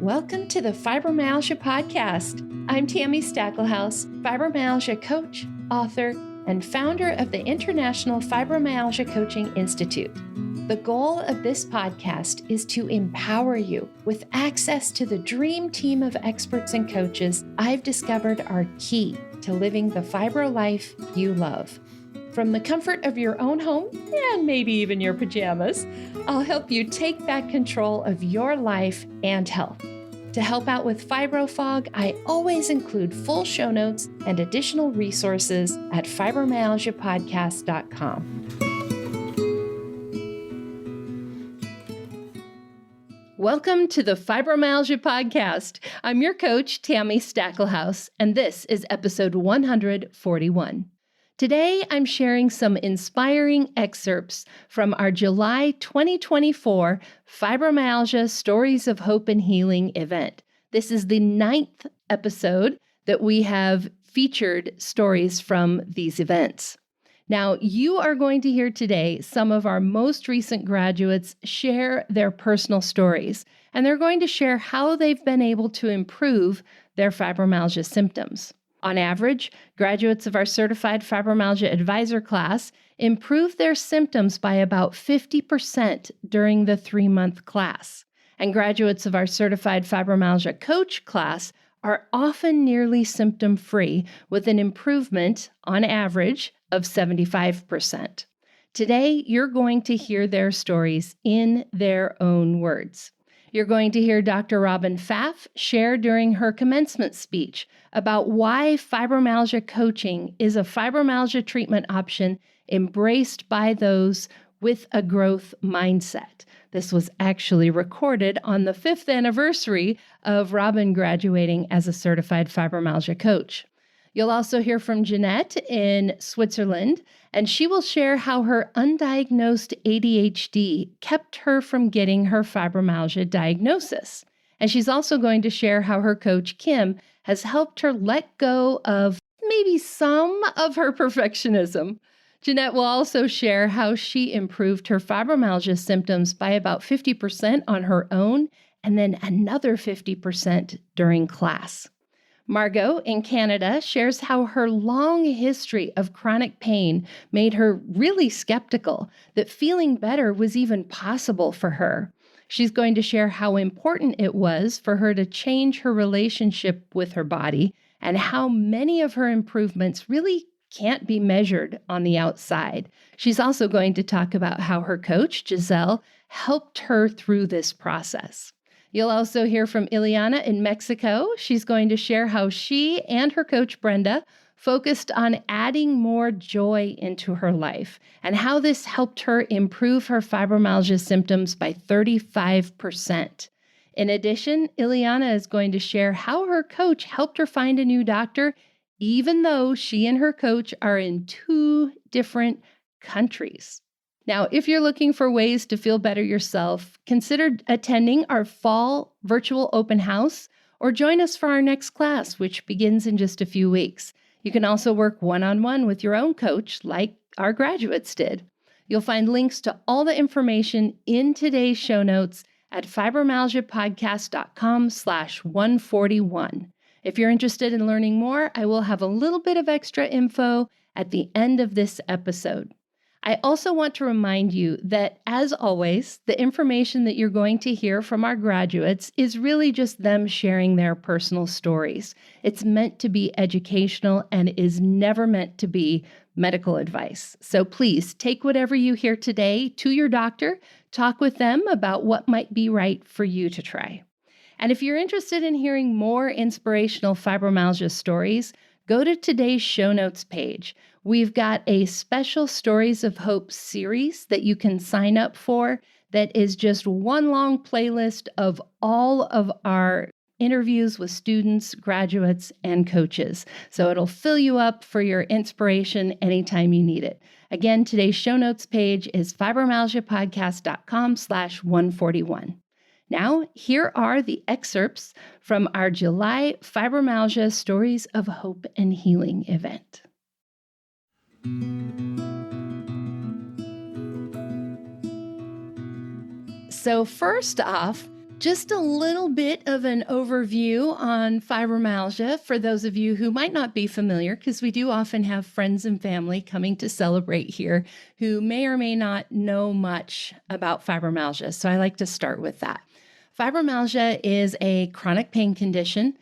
Welcome to the Fibromyalgia Podcast. I'm Tami Stackelhouse, fibromyalgia coach, author, and founder of the International Fibromyalgia Coaching Institute. The goal of this podcast is to empower you with access to the dream team of experts and coaches I've discovered are key to living the fibro life you love. From the comfort of your own home, and maybe even your pajamas, I'll help you take back control of your life and health. To help out with fibro fog, I always include full show notes and additional resources at fibromyalgiapodcast.com. Welcome to the Fibromyalgia Podcast. I'm your coach, Tami Stackelhouse, and this is episode 141. Today, I'm sharing some inspiring excerpts from our July 2024 Fibromyalgia Stories of Hope and Healing event. This is the 9th episode that we have featured stories from these events. Now, you are going to hear today some of our most recent graduates share their personal stories, and they're going to share how they've been able to improve their fibromyalgia symptoms. On average, graduates of our Certified Fibromyalgia Advisor class improve their symptoms by about 50% during the 3-month class. And graduates of our Certified Fibromyalgia Coach class are often nearly symptom-free with an improvement, on average, of 75%. Today, you're going to hear their stories in their own words. You're going to hear Dr. Robin Pfaff share during her commencement speech about why fibromyalgia coaching is a fibromyalgia treatment option embraced by those with a growth mindset. This was actually recorded on the 5th anniversary of Robin graduating as a certified fibromyalgia coach. You'll also hear from Jeanette in Switzerland, and she will share how her undiagnosed ADHD kept her from getting her fibromyalgia diagnosis. And she's also going to share how her coach, Kim, has helped her let go of maybe some of her perfectionism. Jeanette will also share how she improved her fibromyalgia symptoms by about 50% on her own, and then another 50% during class. Margot in Canada shares how her long history of chronic pain made her really skeptical that feeling better was even possible for her. She's going to share how important it was for her to change her relationship with her body and how many of her improvements really can't be measured on the outside. She's also going to talk about how her coach, Jazelle, helped her through this process. You'll also hear from Ileana in Mexico. She's going to share how she and her coach, Brenda, focused on adding more joy into her life and how this helped her improve her fibromyalgia symptoms by 35%. In addition, Ileana is going to share how her coach helped her find a new doctor, even though she and her coach are in 2 different countries. Now, if you're looking for ways to feel better yourself, consider attending our fall virtual open house or join us for our next class, which begins in just a few weeks. You can also work one-on-one with your own coach like our graduates did. You'll find links to all the information in today's show notes at fibromyalgiapodcast.com/141. If you're interested in learning more, I will have a little bit of extra info at the end of this episode. I also want to remind you that, as always, the information that you're going to hear from our graduates is really just them sharing their personal stories. It's meant to be educational and is never meant to be medical advice. So please take whatever you hear today to your doctor, talk with them about what might be right for you to try. And if you're interested in hearing more inspirational fibromyalgia stories, go to today's show notes page. We've got a special Stories of Hope series that you can sign up for that is just one long playlist of all of our interviews with students, graduates, and coaches. So it'll fill you up for your inspiration anytime you need it. Again, today's show notes page is fibromyalgiapodcast.com/141. Now, here are the excerpts from our July Fibromyalgia Stories of Hope and Healing event. So first off, Just a little bit of an overview on fibromyalgia for those of you who might not be familiar, because we do often have friends and family coming to celebrate here who may or may not know much about fibromyalgia. So I like to start with that. Fibromyalgia is a chronic pain condition.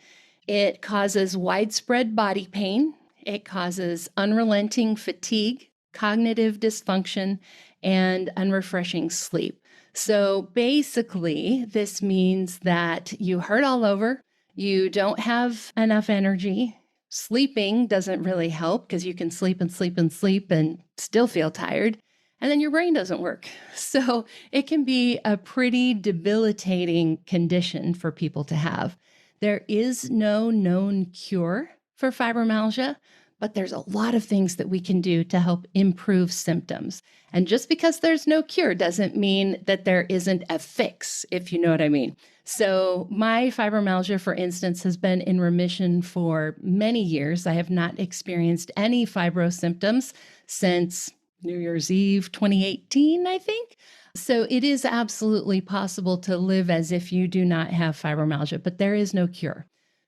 It causes widespread body pain. It causes unrelenting fatigue, cognitive dysfunction, and unrefreshing sleep. So basically, this means that you hurt all over, you don't have enough energy. Sleeping doesn't really help because you can sleep and sleep and sleep and still feel tired. And then your brain doesn't work. So it can be a pretty debilitating condition for people to have. There is no known cure for fibromyalgia, but there's a lot of things that we can do to help improve symptoms. And just because there's no cure doesn't mean that there isn't a fix, if you know what I mean. So my fibromyalgia, for instance, has been in remission for many years. I have not experienced any fibro symptoms since New Year's Eve 2018, I think. So it is absolutely possible to live as if you do not have fibromyalgia, but there is no cure.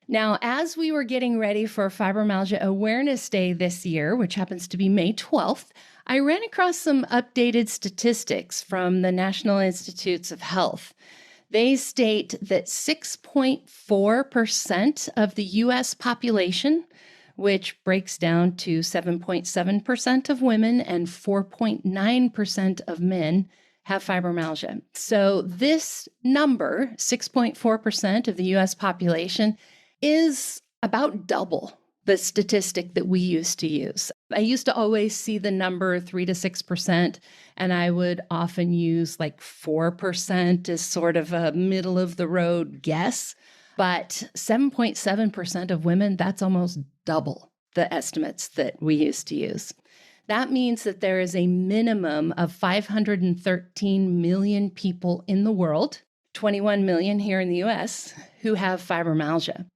Now, as we were getting ready for Fibromyalgia Awareness Day this year, which happens to be May 12th, I ran across some updated statistics from the National Institutes of Health. They state that 6.4% of the U.S. population, which breaks down to 7.7% of women and 4.9% of men, have fibromyalgia. So this number, 6.4% of the U.S. population, is about double the statistic that we used to use. I used to always see the number 3 to 6%, and I would often use like 4% as sort of a middle of the road guess. But 7.7% of women, that's almost double the estimates that we used to use. That means that there is a minimum of 513 million people in the world, 21 million here in the US, who have fibromyalgia.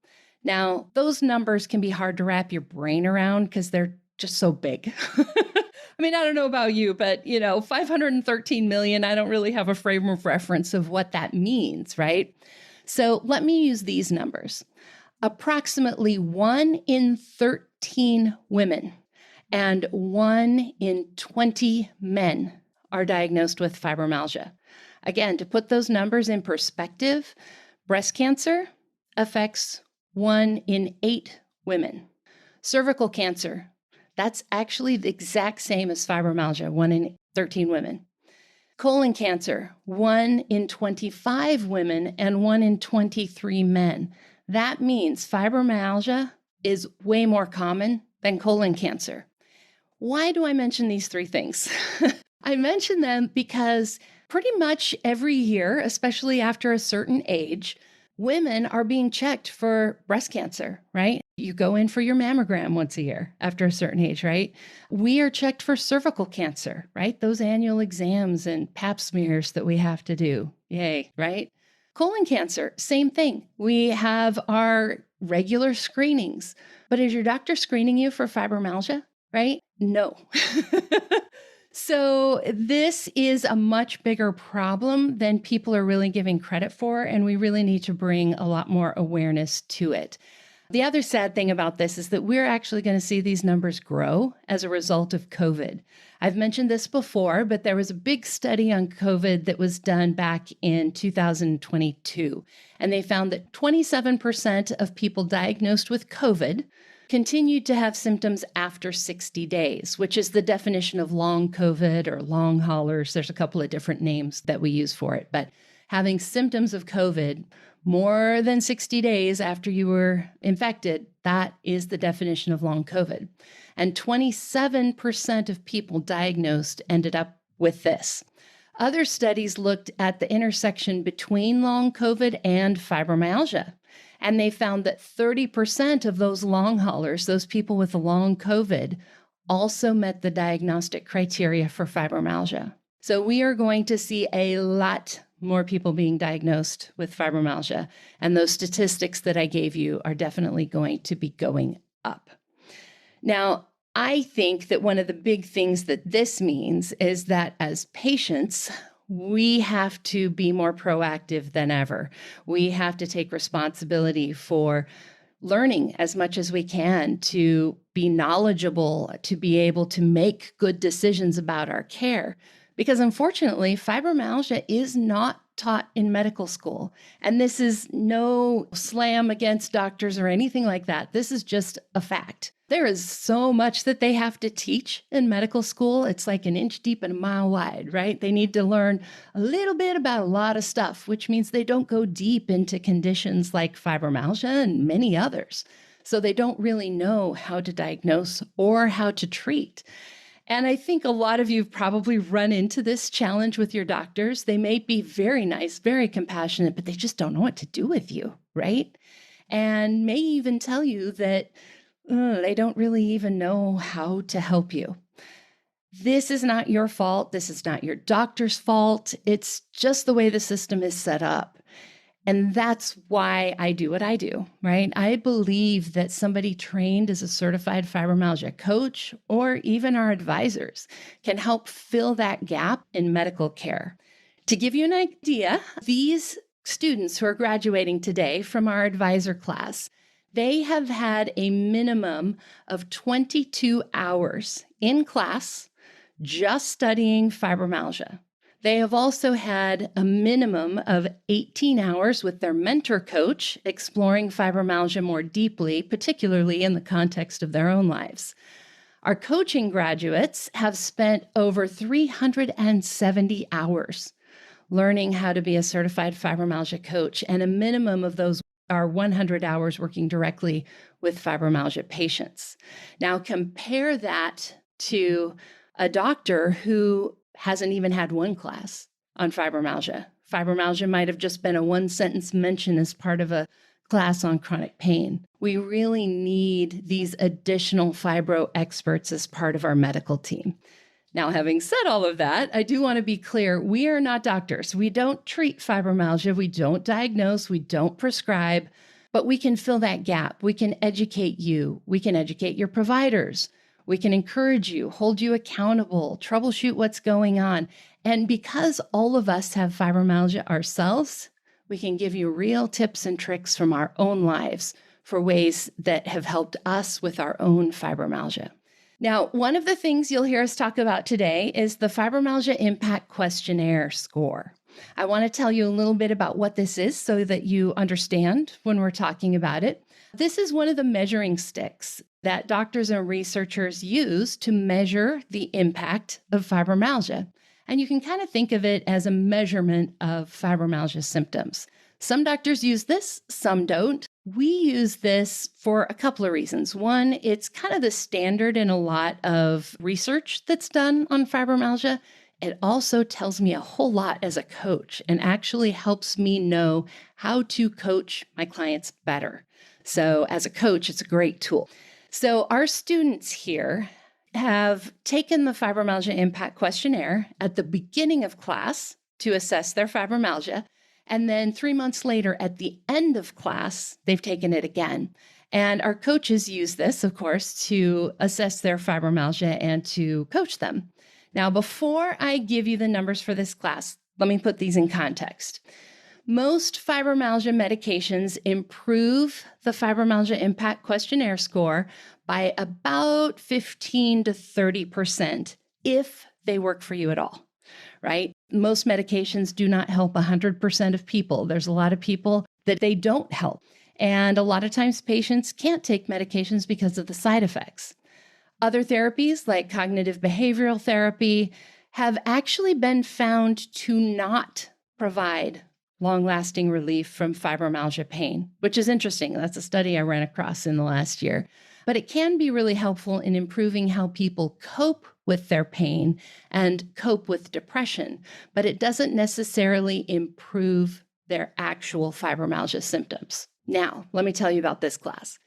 Now, those numbers can be hard to wrap your brain around because they're just so big. I mean, I don't know about you, but 513 million, I don't really have a frame of reference of what that means, right? So let me use these numbers. Approximately 1 in 13 women and 1 in 20 men are diagnosed with fibromyalgia. Again, to put those numbers in perspective, breast cancer affects 1 in 8 women. Cervical cancer, that's actually the exact same as fibromyalgia, 1 in 13 women. Colon cancer, 1 in 25 women and 1 in 23 men. That means fibromyalgia is way more common than colon cancer. Why do I mention these 3 things? I mention them because pretty much every year, especially after a certain age, women are being checked for breast cancer, right? You go in for your mammogram once a year after a certain age, right? We are checked for cervical cancer, right? Those annual exams and pap smears that we have to do. Yay, right? Colon cancer, same thing. We have our regular screenings. But is your doctor screening you for fibromyalgia, right? No. So this is a much bigger problem than people are really giving credit for, and we really need to bring a lot more awareness to it. The other sad thing about this is that we're actually going to see these numbers grow as a result of COVID. I've mentioned this before, but there was a big study on COVID that was done back in 2022, and they found that 27% of people diagnosed with COVID continued to have symptoms after 60 days, which is the definition of long COVID or long haulers. There's a couple of different names that we use for it, but having symptoms of COVID more than 60 days after you were infected, that is the definition of long COVID. And 27% of people diagnosed ended up with this. Other studies looked at the intersection between long COVID and fibromyalgia. And they found that 30% of those long haulers, those people with long COVID, also met the diagnostic criteria for fibromyalgia. So we are going to see a lot more people being diagnosed with fibromyalgia. And those statistics that I gave you are definitely going to be going up. Now, I think that one of the big things that this means is that as patients, we have to be more proactive than ever. We have to take responsibility for learning as much as we can to be knowledgeable, to be able to make good decisions about our care. Because unfortunately, fibromyalgia is not taught in medical school. And this is no slam against doctors or anything like that. This is just a fact. There is so much that they have to teach in medical school. It's like an inch deep and a mile wide, right? They need to learn a little bit about a lot of stuff, which means they don't go deep into conditions like fibromyalgia and many others. So they don't really know how to diagnose or how to treat. And I think a lot of you have probably run into this challenge with your doctors. They may be very nice, very compassionate, but they just don't know what to do with you, right? And may even tell you that they don't really even know how to help you. This is not your fault. This is not your doctor's fault. It's just the way the system is set up. And that's why I do what I do, right? I believe that somebody trained as a certified fibromyalgia coach or even our advisors can help fill that gap in medical care. To give you an idea, these students who are graduating today from our advisor class, they have had a minimum of 22 hours in class just studying fibromyalgia. They have also had a minimum of 18 hours with their mentor coach exploring fibromyalgia more deeply, particularly in the context of their own lives. Our coaching graduates have spent over 370 hours learning how to be a certified fibromyalgia coach, and a minimum of those are 100 hours working directly with fibromyalgia patients. Now compare that to a doctor who hasn't even had one class on fibromyalgia. Fibromyalgia might have just been a one-sentence mention as part of a class on chronic pain. We really need these additional fibro experts as part of our medical team. Now, having said all of that, I do want to be clear, we are not doctors. We don't treat fibromyalgia. We don't diagnose. We don't prescribe, but we can fill that gap. We can educate you. We can educate your providers. We can encourage you, hold you accountable, troubleshoot what's going on. And because all of us have fibromyalgia ourselves, we can give you real tips and tricks from our own lives for ways that have helped us with our own fibromyalgia. Now, one of the things you'll hear us talk about today is the Fibromyalgia Impact Questionnaire score. I want to tell you a little bit about what this is so that you understand when we're talking about it. This is one of the measuring sticks that doctors and researchers use to measure the impact of fibromyalgia. And you can kind of think of it as a measurement of fibromyalgia symptoms. Some doctors use this, some don't. We use this for a couple of reasons. One, it's kind of the standard in a lot of research that's done on fibromyalgia. It also tells me a whole lot as a coach and actually helps me know how to coach my clients better. So as a coach, it's a great tool. So our students here have taken the Fibromyalgia Impact Questionnaire at the beginning of class to assess their fibromyalgia. And then 3 months later, at the end of class, they've taken it again. And our coaches use this, of course, to assess their fibromyalgia and to coach them. Now, before I give you the numbers for this class, let me put these in context. Most fibromyalgia medications improve the Fibromyalgia Impact Questionnaire score by about 15 to 30% if they work for you at all, right? Most medications do not help 100% of people. There's a lot of people that they don't help. And a lot of times patients can't take medications because of the side effects. Other therapies like cognitive behavioral therapy have actually been found to not provide long-lasting relief from fibromyalgia pain, which is interesting. That's a study I ran across in the last year. But it can be really helpful in improving how people cope with their pain and cope with depression, but it doesn't necessarily improve their actual fibromyalgia symptoms. Now, let me tell you about this class.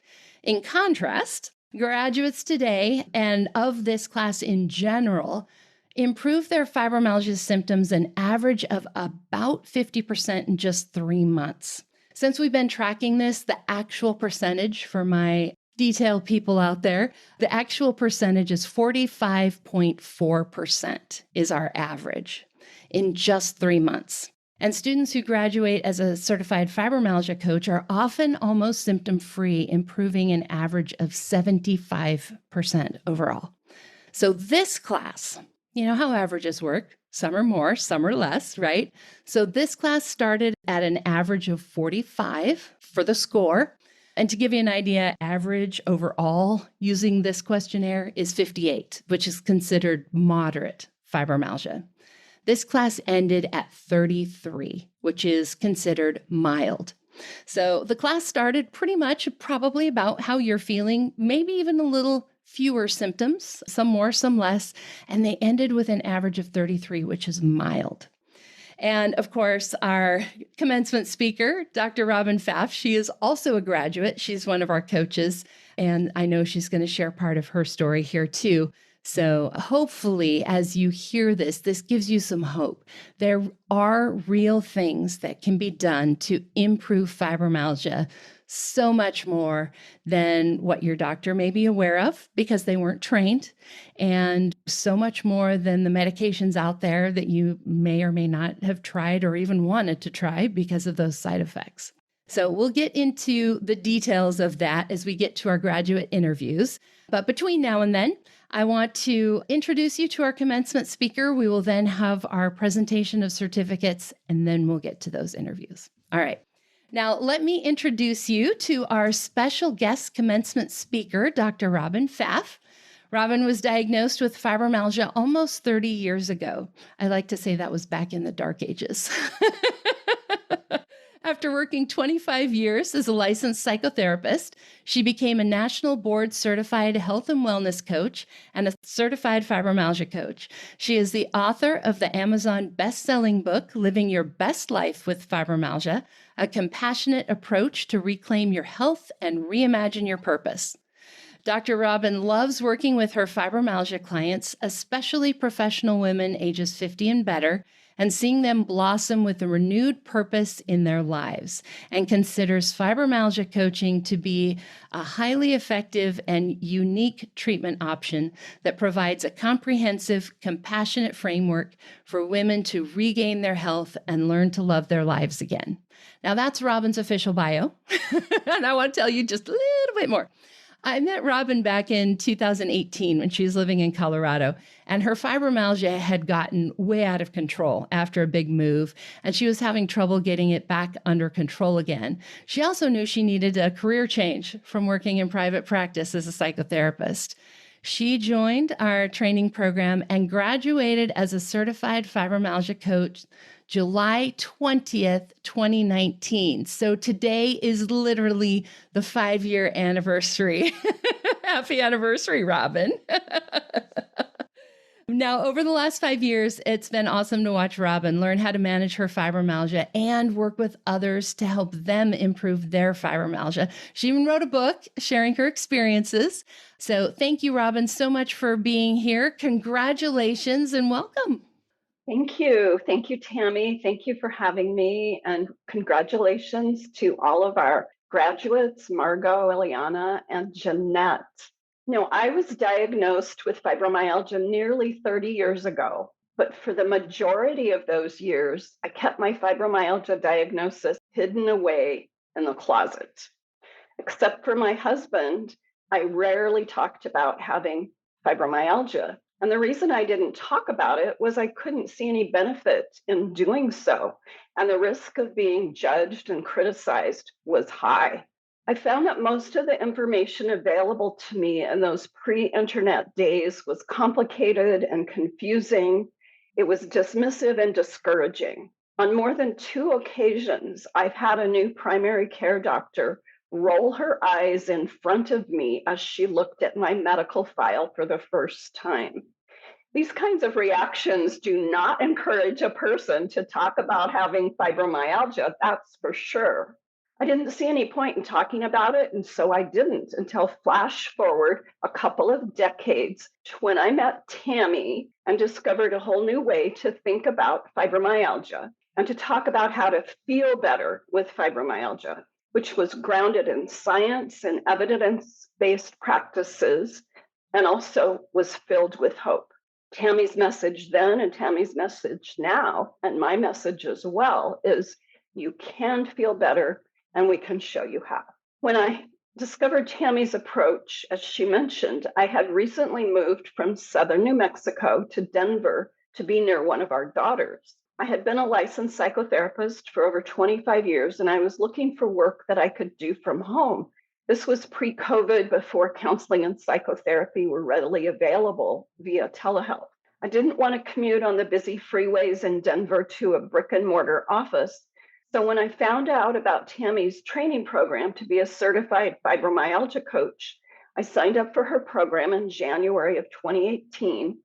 In contrast, graduates today and of this class in general improve their fibromyalgia symptoms an average of about 50% in just 3 months. Since we've been tracking this, the actual percentage for my detailed people out there, the actual percentage is 45.4% is our average. in just 3 months. And students who graduate as a certified fibromyalgia coach are often almost symptom-free, improving an average of 75% overall. So this class, you know how averages work. Some are more, some are less, right? So this class started at an average of 45 for the score. And to give you an idea, average overall using this questionnaire is 58, which is considered moderate fibromyalgia. This class ended at 33, which is considered mild. So the class started pretty much probably about how you're feeling, maybe even a little fewer symptoms, some more, some less, and they ended with an average of 33, which is mild. And of course, our commencement speaker, Dr. Robin Pfaff, she is also a graduate. She's one of our coaches, and I know she's going to share part of her story here too. So hopefully, as you hear this, this gives you some hope. There are real things that can be done to improve fibromyalgia, so much more than what your doctor may be aware of because they weren't trained, and so much more than the medications out there that you may or may not have tried or even wanted to try because of those side effects. So we'll get into the details of that as we get to our graduate interviews. But between now and then, I want to introduce you to our commencement speaker. We will then have our presentation of certificates, and then we'll get to those interviews. All right. Now, let me introduce you to our special guest commencement speaker, Dr. Robin Pfaff. Robin was diagnosed with fibromyalgia almost 30 years ago. I like to say that was back in the dark ages. After working 25 years as a licensed psychotherapist, she became a national board certified health and wellness coach and a certified fibromyalgia coach. She is the author of the Amazon best-selling book, Living Your Best Life with Fibromyalgia, a compassionate approach to reclaim your health and reimagine your purpose. Dr. Robin loves working with her fibromyalgia clients, especially professional women ages 50 and better, and seeing them blossom with a renewed purpose in their lives, and considers fibromyalgia coaching to be a highly effective and unique treatment option that provides a comprehensive, compassionate framework for women to regain their health and learn to love their lives again. Now, that's Robin's official bio, and I want to tell you just a little bit more. I met Robin back in 2018 when she was living in Colorado, and her fibromyalgia had gotten way out of control after a big move, and she was having trouble getting it back under control again. She also knew she needed a career change from working in private practice as a psychotherapist. She joined our training program and graduated as a certified fibromyalgia coach July 20th, 2019. So today is literally the 5-year anniversary. Happy anniversary, Robin. Now, over the last 5 years, it's been awesome to watch Robin learn how to manage her fibromyalgia and work with others to help them improve their fibromyalgia. She even wrote a book sharing her experiences. So thank you, Robin, so much for being here. Congratulations and welcome. Thank you. Thank you, Tami. Thank you for having me. And congratulations to all of our graduates, Margot, Eliana, and Jeanette. I was diagnosed with fibromyalgia nearly 30 years ago, but for the majority of those years, I kept my fibromyalgia diagnosis hidden away in the closet. Except for my husband, I rarely talked about having fibromyalgia. And the reason I didn't talk about it was I couldn't see any benefit in doing so. And the risk of being judged and criticized was high. I found that most of the information available to me in those pre-internet days was complicated and confusing. It was dismissive and discouraging. On more than 2 occasions, I've had a new primary care doctor roll her eyes in front of me as she looked at my medical file for the first time. These kinds of reactions do not encourage a person to talk about having fibromyalgia, that's for sure. I didn't see any point in talking about it, and so I didn't until flash forward a couple of decades to when I met Tami and discovered a whole new way to think about fibromyalgia and to talk about how to feel better with fibromyalgia, which was grounded in science and evidence-based practices and also was filled with hope. Tami's message then and Tami's message now, and my message as well, is you can feel better and we can show you how. When I discovered Tami's approach, as she mentioned, I had recently moved from southern New Mexico to Denver to be near one of our daughters. I had been a licensed psychotherapist for over 25 years, and I was looking for work that I could do from home. This was pre-COVID, before counseling and psychotherapy were readily available via telehealth. I didn't want to commute on the busy freeways in Denver to a brick and mortar office. So when I found out about Tami's training program to be a certified fibromyalgia coach, I signed up for her program in January of 2018,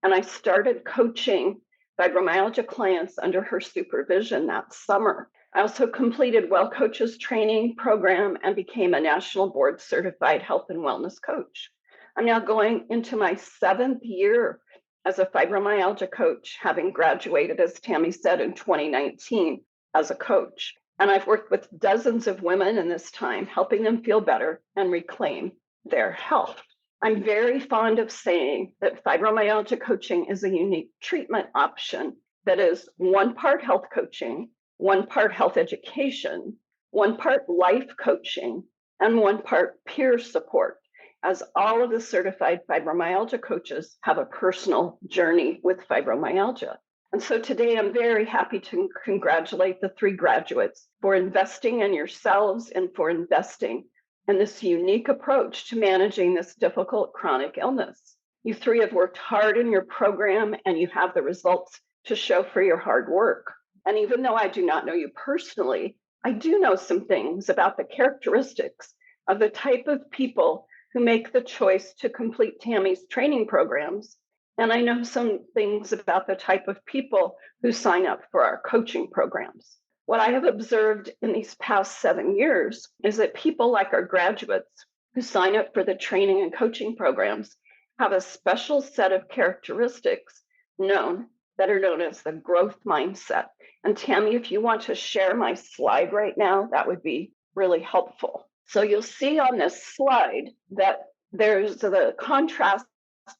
and I started coaching fibromyalgia clients under her supervision that summer. I also completed Well Coaches training program and became a national board certified health and wellness coach. I'm now going into my 7th year as a fibromyalgia coach, having graduated, as Tami said, in 2019 as a coach. And I've worked with dozens of women in this time, helping them feel better and reclaim their health. I'm very fond of saying that fibromyalgia coaching is a unique treatment option that is one part health coaching, one part health education, one part life coaching, and one part peer support, as all of the certified fibromyalgia coaches have a personal journey with fibromyalgia. And so today I'm very happy to congratulate the 3 graduates for investing in yourselves and for investing in this unique approach to managing this difficult chronic illness. You 3 have worked hard in your program and you have the results to show for your hard work. And even though I do not know you personally, I do know some things about the characteristics of the type of people who make the choice to complete Tami's training programs. And I know some things about the type of people who sign up for our coaching programs. What I have observed in these past 7 years is that people like our graduates who sign up for the training and coaching programs have a special set of characteristics that are known as the growth mindset. And Tami, if you want to share my slide right now, that would be really helpful. So you'll see on this slide that there's the contrast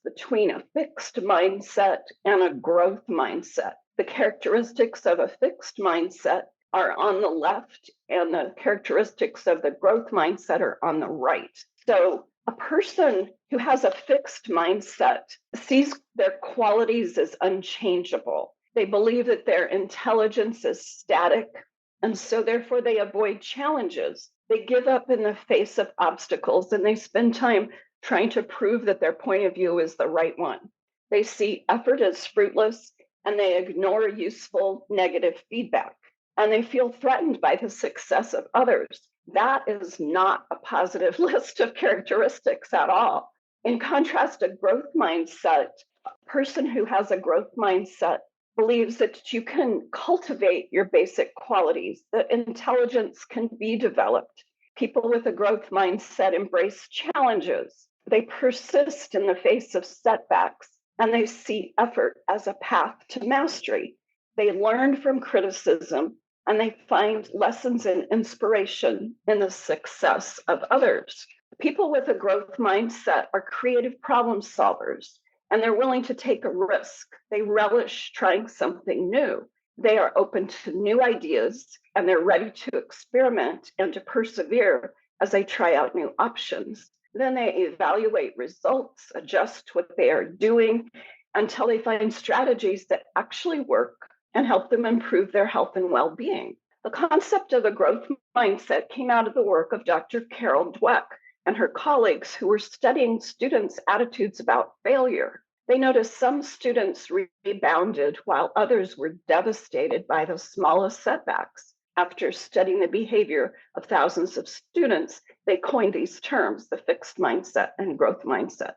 between a fixed mindset and a growth mindset. The characteristics of a fixed mindset are on the left, and the characteristics of the growth mindset are on the right. So a person who has a fixed mindset sees their qualities as unchangeable. They believe that their intelligence is static, and so therefore they avoid challenges. They give up in the face of obstacles, and they spend time trying to prove that their point of view is the right one. They see effort as fruitless, and they ignore useful negative feedback, and they feel threatened by the success of others. That is not a positive list of characteristics at all. In contrast, a growth mindset, a person who has a growth mindset believes that you can cultivate your basic qualities, that intelligence can be developed. People with a growth mindset embrace challenges. They persist in the face of setbacks, and they see effort as a path to mastery. They learn from criticism, and they find lessons and inspiration in the success of others. People with a growth mindset are creative problem solvers, and they're willing to take a risk. They relish trying something new. They are open to new ideas, and they're ready to experiment and to persevere as they try out new options. Then they evaluate results, adjust what they are doing until they find strategies that actually work and help them improve their health and well-being. The concept of a growth mindset came out of the work of Dr. Carol Dweck and her colleagues who were studying students' attitudes about failure. They noticed some students rebounded while others were devastated by the smallest setbacks. After studying the behavior of thousands of students, they coined these terms, the fixed mindset and growth mindset,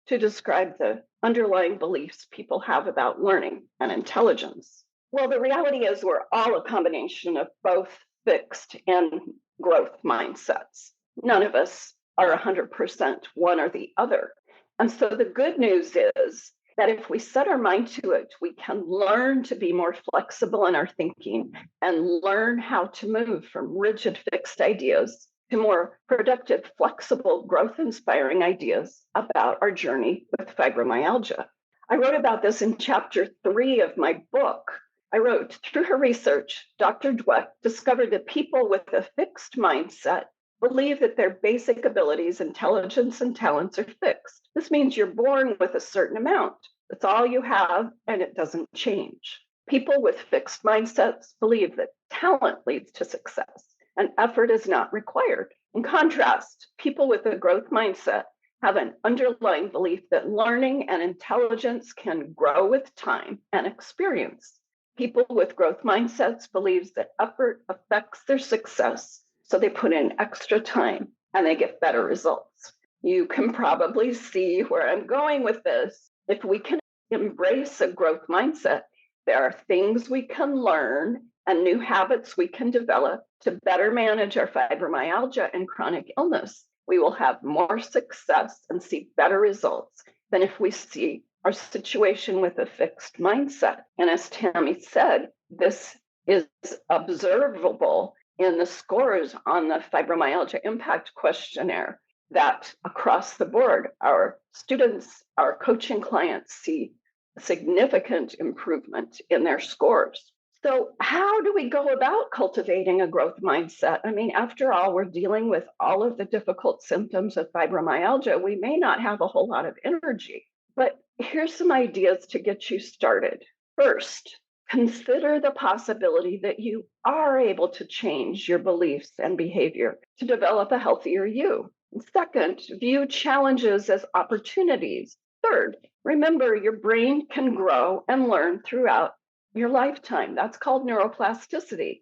to describe the underlying beliefs people have about learning and intelligence. Well, the reality is we're all a combination of both fixed and growth mindsets. None of us are 100% one or the other. And so the good news is that if we set our mind to it, we can learn to be more flexible in our thinking and learn how to move from rigid fixed ideas to more productive, flexible, growth-inspiring ideas about our journey with fibromyalgia. I wrote about this in chapter 3 of my book. I wrote, through her research, Dr. Dweck discovered that people with a fixed mindset believe that their basic abilities, intelligence, and talents are fixed. This means you're born with a certain amount. That's all you have, and it doesn't change. People with fixed mindsets believe that talent leads to success and effort is not required. In contrast, people with a growth mindset have an underlying belief that learning and intelligence can grow with time and experience. People with growth mindsets believes that effort affects their success, so they put in extra time and they get better results. You can probably see where I'm going with this. If we can embrace a growth mindset, there are things we can learn and new habits we can develop to better manage our fibromyalgia and chronic illness. We will have more success and see better results than if we see our situation with a fixed mindset. And as Tami said, this is observable in the scores on the Fibromyalgia Impact Questionnaire, that across the board, our students, our coaching clients see significant improvement in their scores. So, how do we go about cultivating a growth mindset? I mean, after all, we're dealing with all of the difficult symptoms of fibromyalgia. We may not have a whole lot of energy, but here's some ideas to get you started. First, consider the possibility that you are able to change your beliefs and behavior to develop a healthier you. Second, view challenges as opportunities. Third, remember your brain can grow and learn throughout your lifetime. That's called neuroplasticity.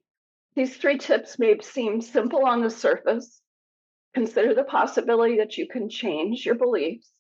These 3 tips may seem simple on the surface. Consider the possibility that you can change your beliefs,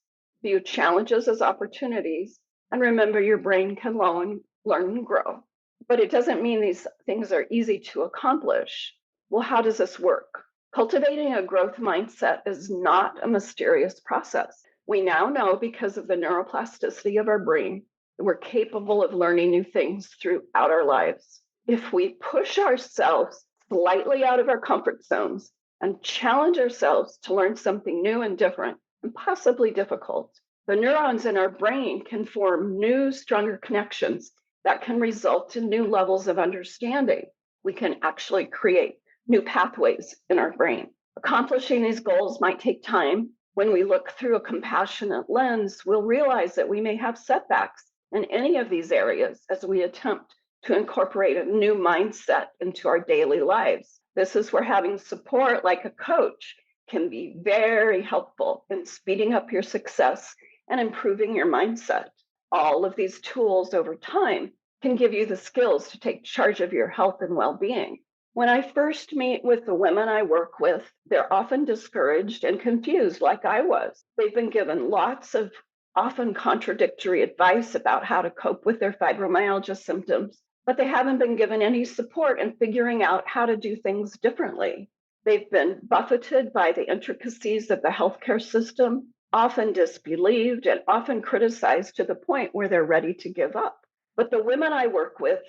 view challenges as opportunities, and remember your brain can learn and grow. But it doesn't mean these things are easy to accomplish. Well, how does this work? Cultivating a growth mindset is not a mysterious process. We now know, because of the neuroplasticity of our brain, that we're capable of learning new things throughout our lives. If we push ourselves slightly out of our comfort zones and challenge ourselves to learn something new and different and possibly difficult, the neurons in our brain can form new, stronger connections that can result in new levels of understanding. We can actually create new pathways in our brain. Accomplishing these goals might take time. When we look through a compassionate lens, we'll realize that we may have setbacks in any of these areas as we attempt to incorporate a new mindset into our daily lives. This is where having support like a coach can be very helpful in speeding up your success and improving your mindset. All of these tools over time can give you the skills to take charge of your health and well-being. When I first meet with the women I work with, they're often discouraged and confused, like I was. They've been given lots of often contradictory advice about how to cope with their fibromyalgia symptoms, but they haven't been given any support in figuring out how to do things differently. They've been buffeted by the intricacies of the healthcare system, often disbelieved, and often criticized to the point where they're ready to give up. But the women I work with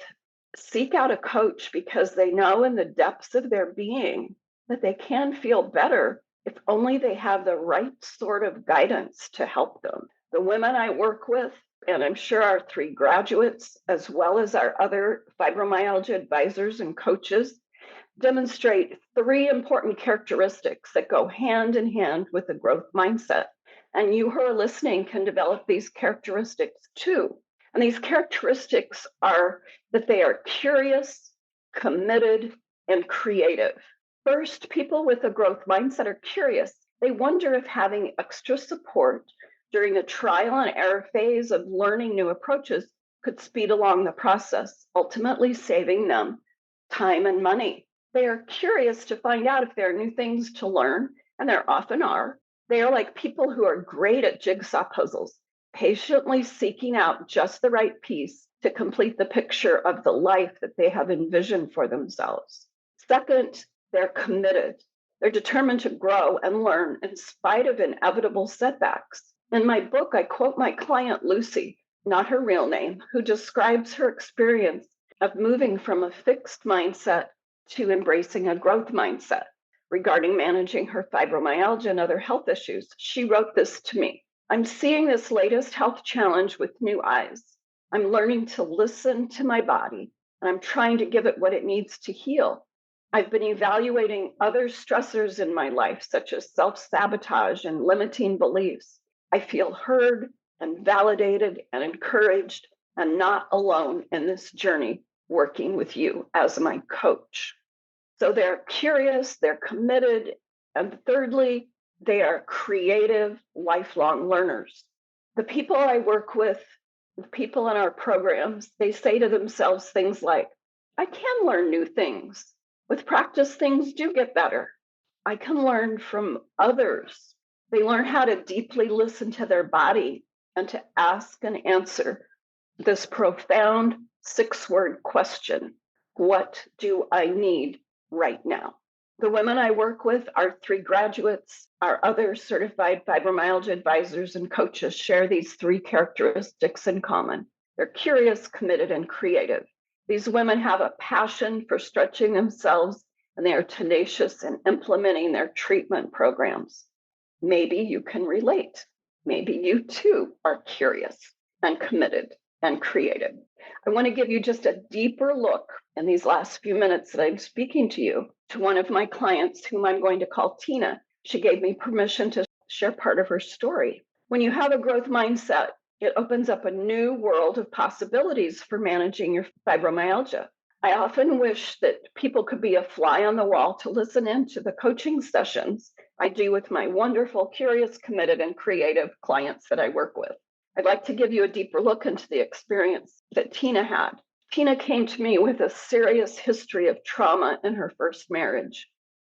seek out a coach because they know in the depths of their being that they can feel better if only they have the right sort of guidance to help them. The women I work with, and I'm sure our 3 graduates, as well as our other fibromyalgia advisors and coaches, demonstrate 3 important characteristics that go hand in hand with a growth mindset. And you who are listening can develop these characteristics too. And these characteristics are that they are curious, committed, and creative. First, people with a growth mindset are curious. They wonder if having extra support during the trial and error phase of learning new approaches could speed along the process, ultimately saving them time and money. They are curious to find out if there are new things to learn, and there often are. They are like people who are great at jigsaw puzzles, patiently seeking out just the right piece to complete the picture of the life that they have envisioned for themselves. Second, they're committed. They're determined to grow and learn in spite of inevitable setbacks. In my book, I quote my client Lucy, not her real name, who describes her experience of moving from a fixed mindset to embracing a growth mindset regarding managing her fibromyalgia and other health issues. She wrote this to me. I'm seeing this latest health challenge with new eyes. I'm learning to listen to my body, and I'm trying to give it what it needs to heal. I've been evaluating other stressors in my life, such as self sabotage and limiting beliefs. I feel heard and validated and encouraged and not alone in this journey working with you as my coach. So they're curious, they're committed, and thirdly, they are creative, lifelong learners. The people I work with, the people in our programs, they say to themselves things like, I can learn new things. With practice, things do get better. I can learn from others. They learn how to deeply listen to their body and to ask and answer this profound 6-word question: what do I need right now? The women I work with, our 3 graduates, our other certified fibromyalgia advisors and coaches share these 3 characteristics in common. They're curious, committed, and creative. These women have a passion for stretching themselves, and they are tenacious in implementing their treatment programs. Maybe you can relate. Maybe you too are curious and committed and creative. I want to give you just a deeper look in these last few minutes that I'm speaking to you to one of my clients, whom I'm going to call Tina. She gave me permission to share part of her story. When you have a growth mindset, it opens up a new world of possibilities for managing your fibromyalgia. I often wish that people could be a fly on the wall to listen in to the coaching sessions I do with my wonderful, curious, committed, and creative clients that I work with. I'd like to give you a deeper look into the experience that Tina had. Tina came to me with a serious history of trauma in her first marriage.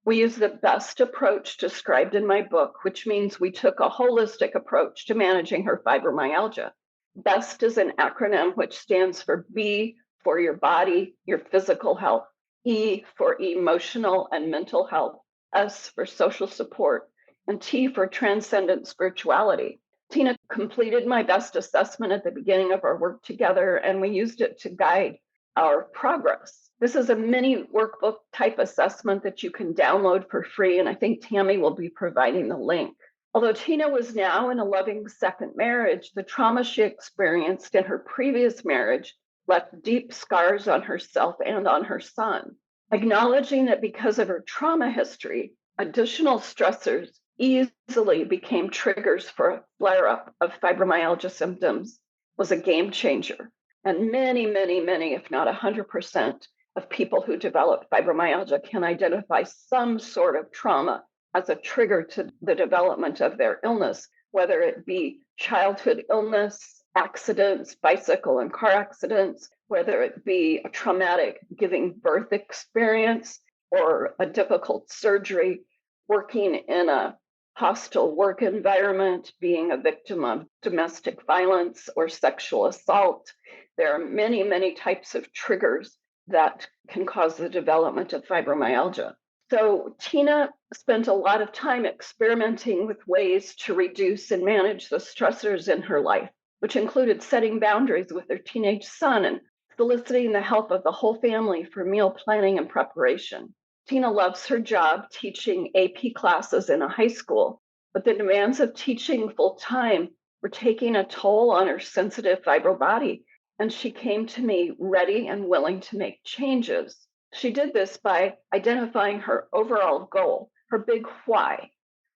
We used the BEST approach described in my book, which means we took a holistic approach to managing her fibromyalgia. BEST is an acronym which stands for B for your body, your physical health, E for emotional and mental health, S for social support, and T for transcendent spirituality. Tina completed my BEST assessment at the beginning of our work together, and we used it to guide our progress. This is a mini workbook type assessment that you can download for free, and I think Tami will be providing the link. Although Tina was now in a loving second marriage, the trauma she experienced in her previous marriage left deep scars on herself and on her son. Acknowledging that because of her trauma history, additional stressors easily became triggers for a flare up of fibromyalgia symptoms was a game changer. And many, if not 100%, of people who develop fibromyalgia can identify some sort of trauma as a trigger to the development of their illness, whether it be childhood illness, accidents, bicycle and car accidents, whether it be a traumatic giving birth experience or a difficult surgery, working in a hostile work environment, being a victim of domestic violence or sexual assault. There are many types of triggers that can cause the development of fibromyalgia. So Tina spent a lot of time experimenting with ways to reduce and manage the stressors in her life, which included setting boundaries with her teenage son and soliciting the help of the whole family for meal planning and preparation. Tina loves her job teaching AP classes in a high school, but the demands of teaching full time were taking a toll on her sensitive fibro body, and she came to me ready and willing to make changes. She did this by identifying her overall goal, her big why,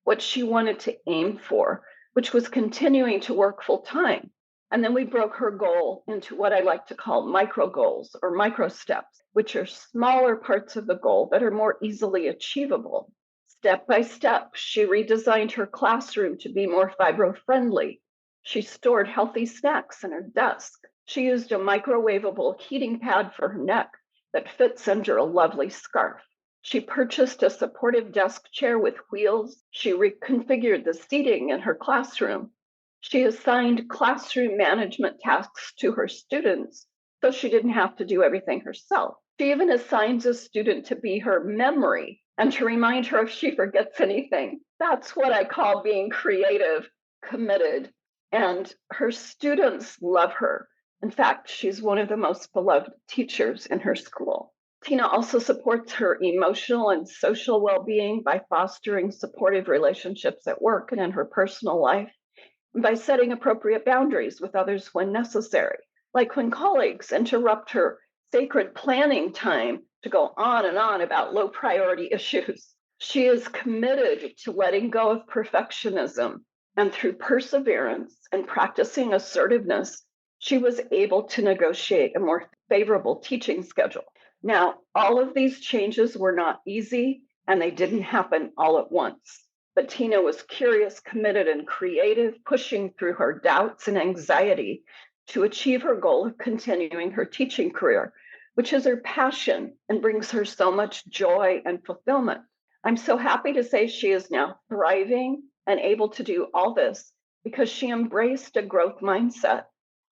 what she wanted to aim for, which was continuing to work full time. And then we broke her goal into what I like to call micro goals or micro steps, which are smaller parts of the goal that are more easily achievable. Step by step, she redesigned her classroom to be more fibro friendly. She stored healthy snacks in her desk. She used a microwavable heating pad for her neck that fits under a lovely scarf. She purchased a supportive desk chair with wheels. She reconfigured the seating in her classroom. She assigned classroom management tasks to her students so she didn't have to do everything herself. She even assigns a student to be her memory and to remind her if she forgets anything. That's what I call being creative, committed, and her students love her. In fact, she's one of the most beloved teachers in her school. Tina also supports her emotional and social well-being by fostering supportive relationships at work and in her personal life. by setting appropriate boundaries with others when necessary, like when colleagues interrupt her sacred planning time to go on and on about low priority issues. She is committed to letting go of perfectionism, and through perseverance and practicing assertiveness, she was able to negotiate a more favorable teaching schedule. Now, all of these changes were not easy, and they didn't happen all at once. But Tina was curious, committed, and creative, pushing through her doubts and anxiety to achieve her goal of continuing her teaching career, which is her passion and brings her so much joy and fulfillment. I'm so happy to say she is now thriving and able to do all this because she embraced a growth mindset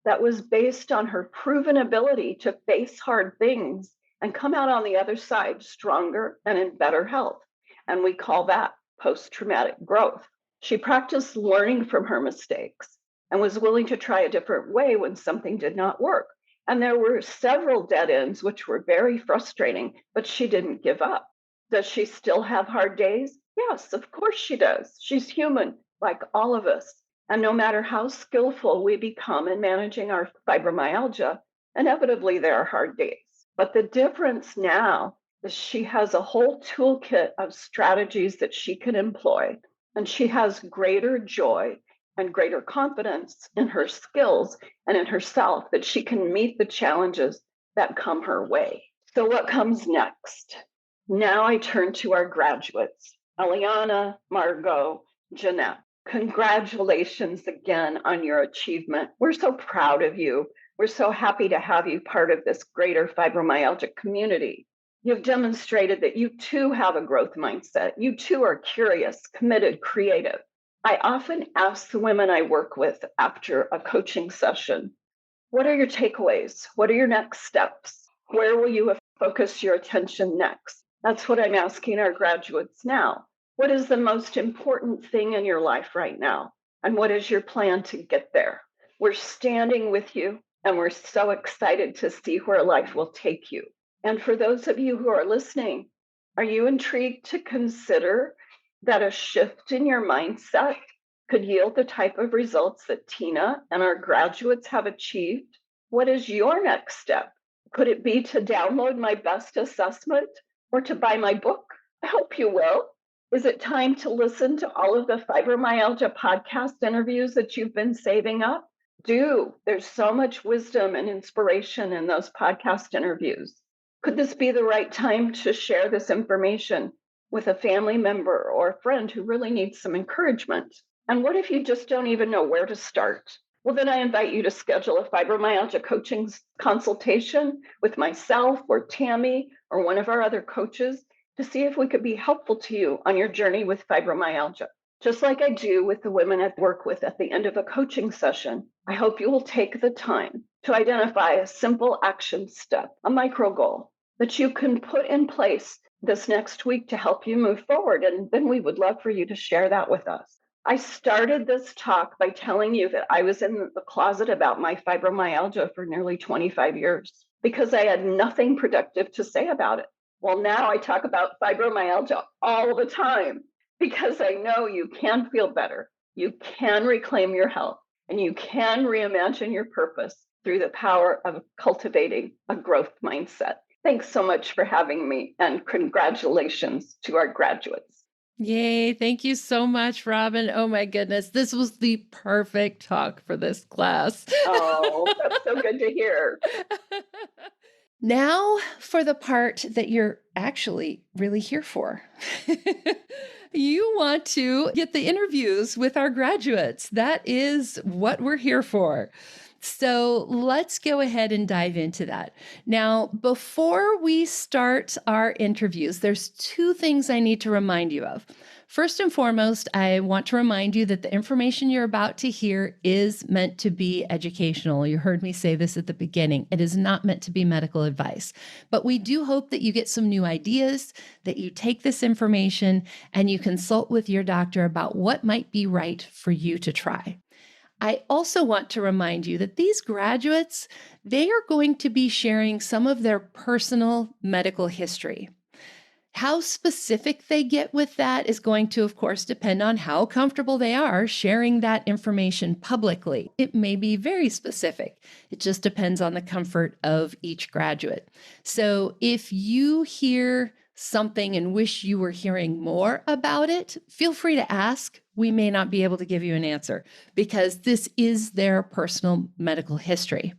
that was based on her proven ability to face hard things and come out on the other side stronger and in better health. And we call that post-traumatic growth. She practiced learning from her mistakes and was willing to try a different way when something did not work. And there were several dead ends, which were very frustrating, but she didn't give up. Does she still have hard days? Yes, of course she does. She's human, like all of us. And no matter how skillful we become in managing our fibromyalgia, inevitably there are hard days. But the difference now is she has a whole toolkit of strategies that she can employ, and she has greater joy and greater confidence in her skills and in herself that she can meet the challenges that come her way. So, what comes next? Now I turn to our graduates, Eliana, Margot, Jeanette. Congratulations again on your achievement. We're so proud of you. We're so happy to have you part of this greater fibromyalgia community. You've demonstrated that you too have a growth mindset. You too are curious, committed, creative. I often ask the women I work with after a coaching session, what are your takeaways? What are your next steps? Where will you focus your attention next? That's what I'm asking our graduates now. What is the most important thing in your life right now? And what is your plan to get there? We're standing with you, and we're so excited to see where life will take you. And for those of you who are listening, are you intrigued to consider that a shift in your mindset could yield the type of results that Tina and our graduates have achieved? What is your next step? Could it be to download my best assessment or to buy my book? I hope you will. Is it time to listen to all of the fibromyalgia podcast interviews that you've been saving up? Do. There's so much wisdom and inspiration in those podcast interviews. Could this be the right time to share this information with a family member or a friend who really needs some encouragement? And what if you just don't even know where to start? Well, then I invite you to schedule a fibromyalgia coaching consultation with myself or Tami or one of our other coaches to see if we could be helpful to you on your journey with fibromyalgia. Just like I do with the women I work with at the end of a coaching session, I hope you will take the time to identify a simple action step, a micro goal that you can put in place this next week to help you move forward. And then we would love for you to share that with us. I started this talk by telling you that I was in the closet about my fibromyalgia for nearly 25 years because I had nothing productive to say about it. Well, now I talk about fibromyalgia all the time because I know you can feel better, you can reclaim your health, and you can reimagine your purpose through the power of cultivating a growth mindset. Thanks so much for having me, and congratulations to our graduates. Yay. Thank you so much, Robin. Oh my goodness. This was the perfect talk for this class. Oh, that's so good to hear. Now for the part that you're actually really here for. You want to get the interviews with our graduates. That is what we're here for. So let's go ahead and dive into that. Now, before we start our interviews, there's two things I need to remind you of. First and foremost, I want to remind you that the information you're about to hear is meant to be educational. You heard me say this at the beginning. It is not meant to be medical advice, but we do hope that you get some new ideas, that you take this information and you consult with your doctor about what might be right for you to try. I also want to remind you that these graduates, they are going to be sharing some of their personal medical history. How specific they get with that is going to, of course, depend on how comfortable they are sharing that information publicly. It may be very specific. It just depends on the comfort of each graduate. So if you hear something and wish you were hearing more about it, feel free to ask. We may not be able to give you an answer because this is their personal medical history.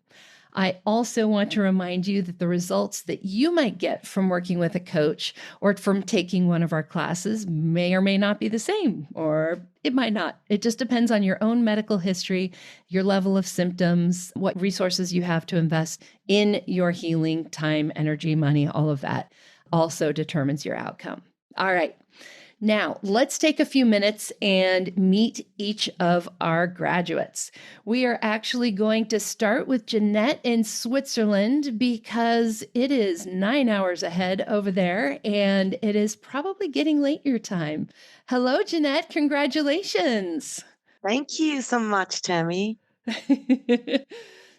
I also want to remind you that the results that you might get from working with a coach or from taking one of our classes may or may not be the same, or it might not. It just depends on your own medical history, your level of symptoms, what resources you have to invest in your healing, time, energy, money, all of that also determines your outcome. All right. Now, let's take a few minutes and meet each of our graduates. We are actually going to start with Jeanette in Switzerland because it is 9 hours ahead over there and it is probably getting late your time. Hello, Jeanette. Congratulations. Thank you so much, Tami.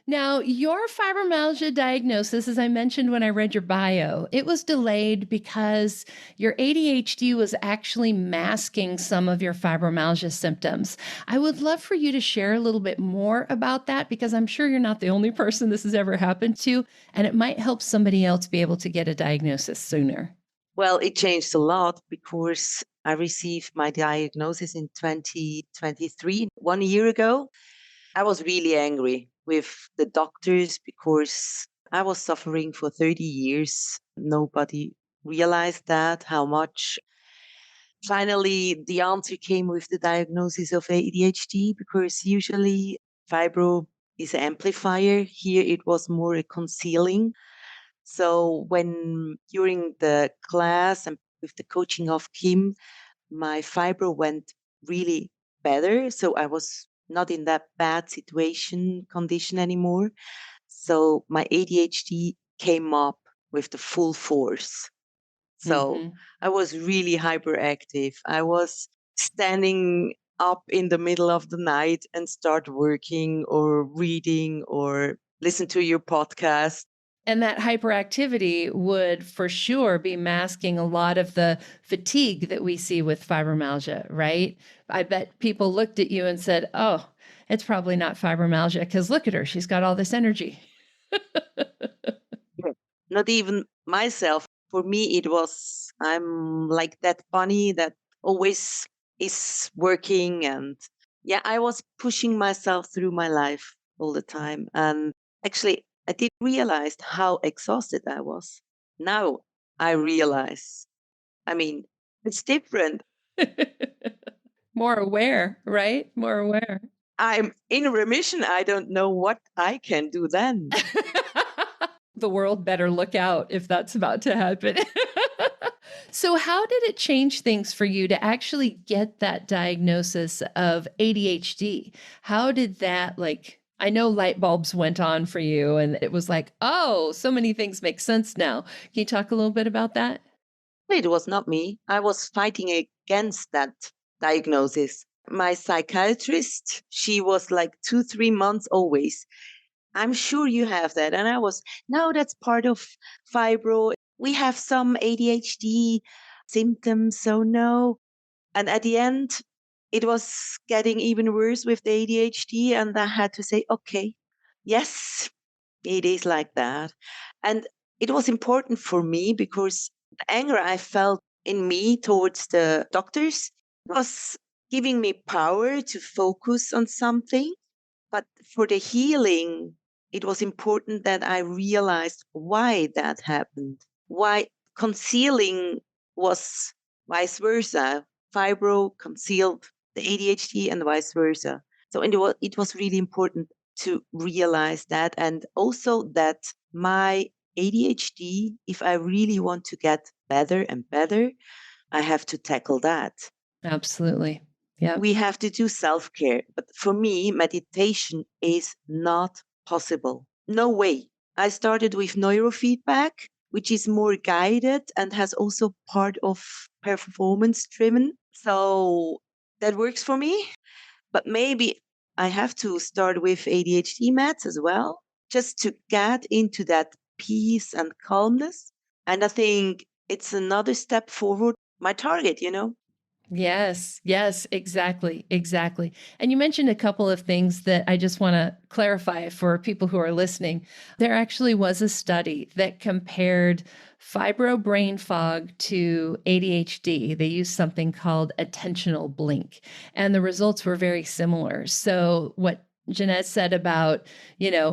Now, your fibromyalgia diagnosis, as I mentioned when I read your bio, it was delayed because your ADHD was actually masking some of your fibromyalgia symptoms. I would love for you to share a little bit more about that because I'm sure you're not the only person this has ever happened to, and it might help somebody else be able to get a diagnosis sooner. Well, it changed a lot because I received my diagnosis in 2023, 1 year ago. I was really angry with the doctors because I was suffering for 30 years. Nobody realized that, how much. Finally, the answer came with the diagnosis of ADHD because usually fibro is an amplifier. Here it was more a concealing. So when during the class and with the coaching of Kim, my fibro went really better. So I was not in that bad condition anymore. So my ADHD came up with the full force. So Mm-hmm. I was really hyperactive. I was standing up in the middle of the night and start working or reading or listen to your podcast. And that hyperactivity would for sure be masking a lot of the fatigue that we see with fibromyalgia, right? I bet people looked at you and said, oh, it's probably not fibromyalgia because look at her. She's got all this energy. Yeah. Not even myself. For me, it was, I'm like that bunny that always is working. And yeah, I was pushing myself through my life all the time. And actually, I didn't realize how exhausted I was. Now I realize, I mean, it's different. More aware, right? More aware. I'm in remission. I don't know what I can do then. The world better look out if that's about to happen. So, how did it change things for you to actually get that diagnosis of ADHD? How did that, like, I know light bulbs went on for you and it was like, oh, so many things make sense now. Can you talk a little bit about that? It was not me. I was fighting against that diagnosis. My psychiatrist, she was like 2, 3 months always. I'm sure you have that. And I was, no, that's part of fibro. We have some ADHD symptoms, so no. And at the end, it was getting even worse with the ADHD. And I had to say, okay, yes, it is like that. And it was important for me because the anger I felt in me towards the doctors was giving me power to focus on something. But for the healing, it was important that I realized why that happened, why concealing was vice versa. Fibro concealed the ADHD and vice versa. So it was really important to realize that, and also that my ADHD, if I really want to get better and better, I have to tackle that. Absolutely. Yeah. We have to do self care. But for me, meditation is not possible. No way. I started with neurofeedback, which is more guided and has also part of performance driven. So that works for me. But maybe I have to start with ADHD meds as well, just to get into that peace and calmness. And I think it's another step forward, my target, you know? Yes, yes, exactly, exactly. And you mentioned a couple of things that I just want to clarify for people who are listening. There actually was a study that compared fibro brain fog to ADHD. They used something called attentional blink, and the results were very similar. So, what Jeanette said about,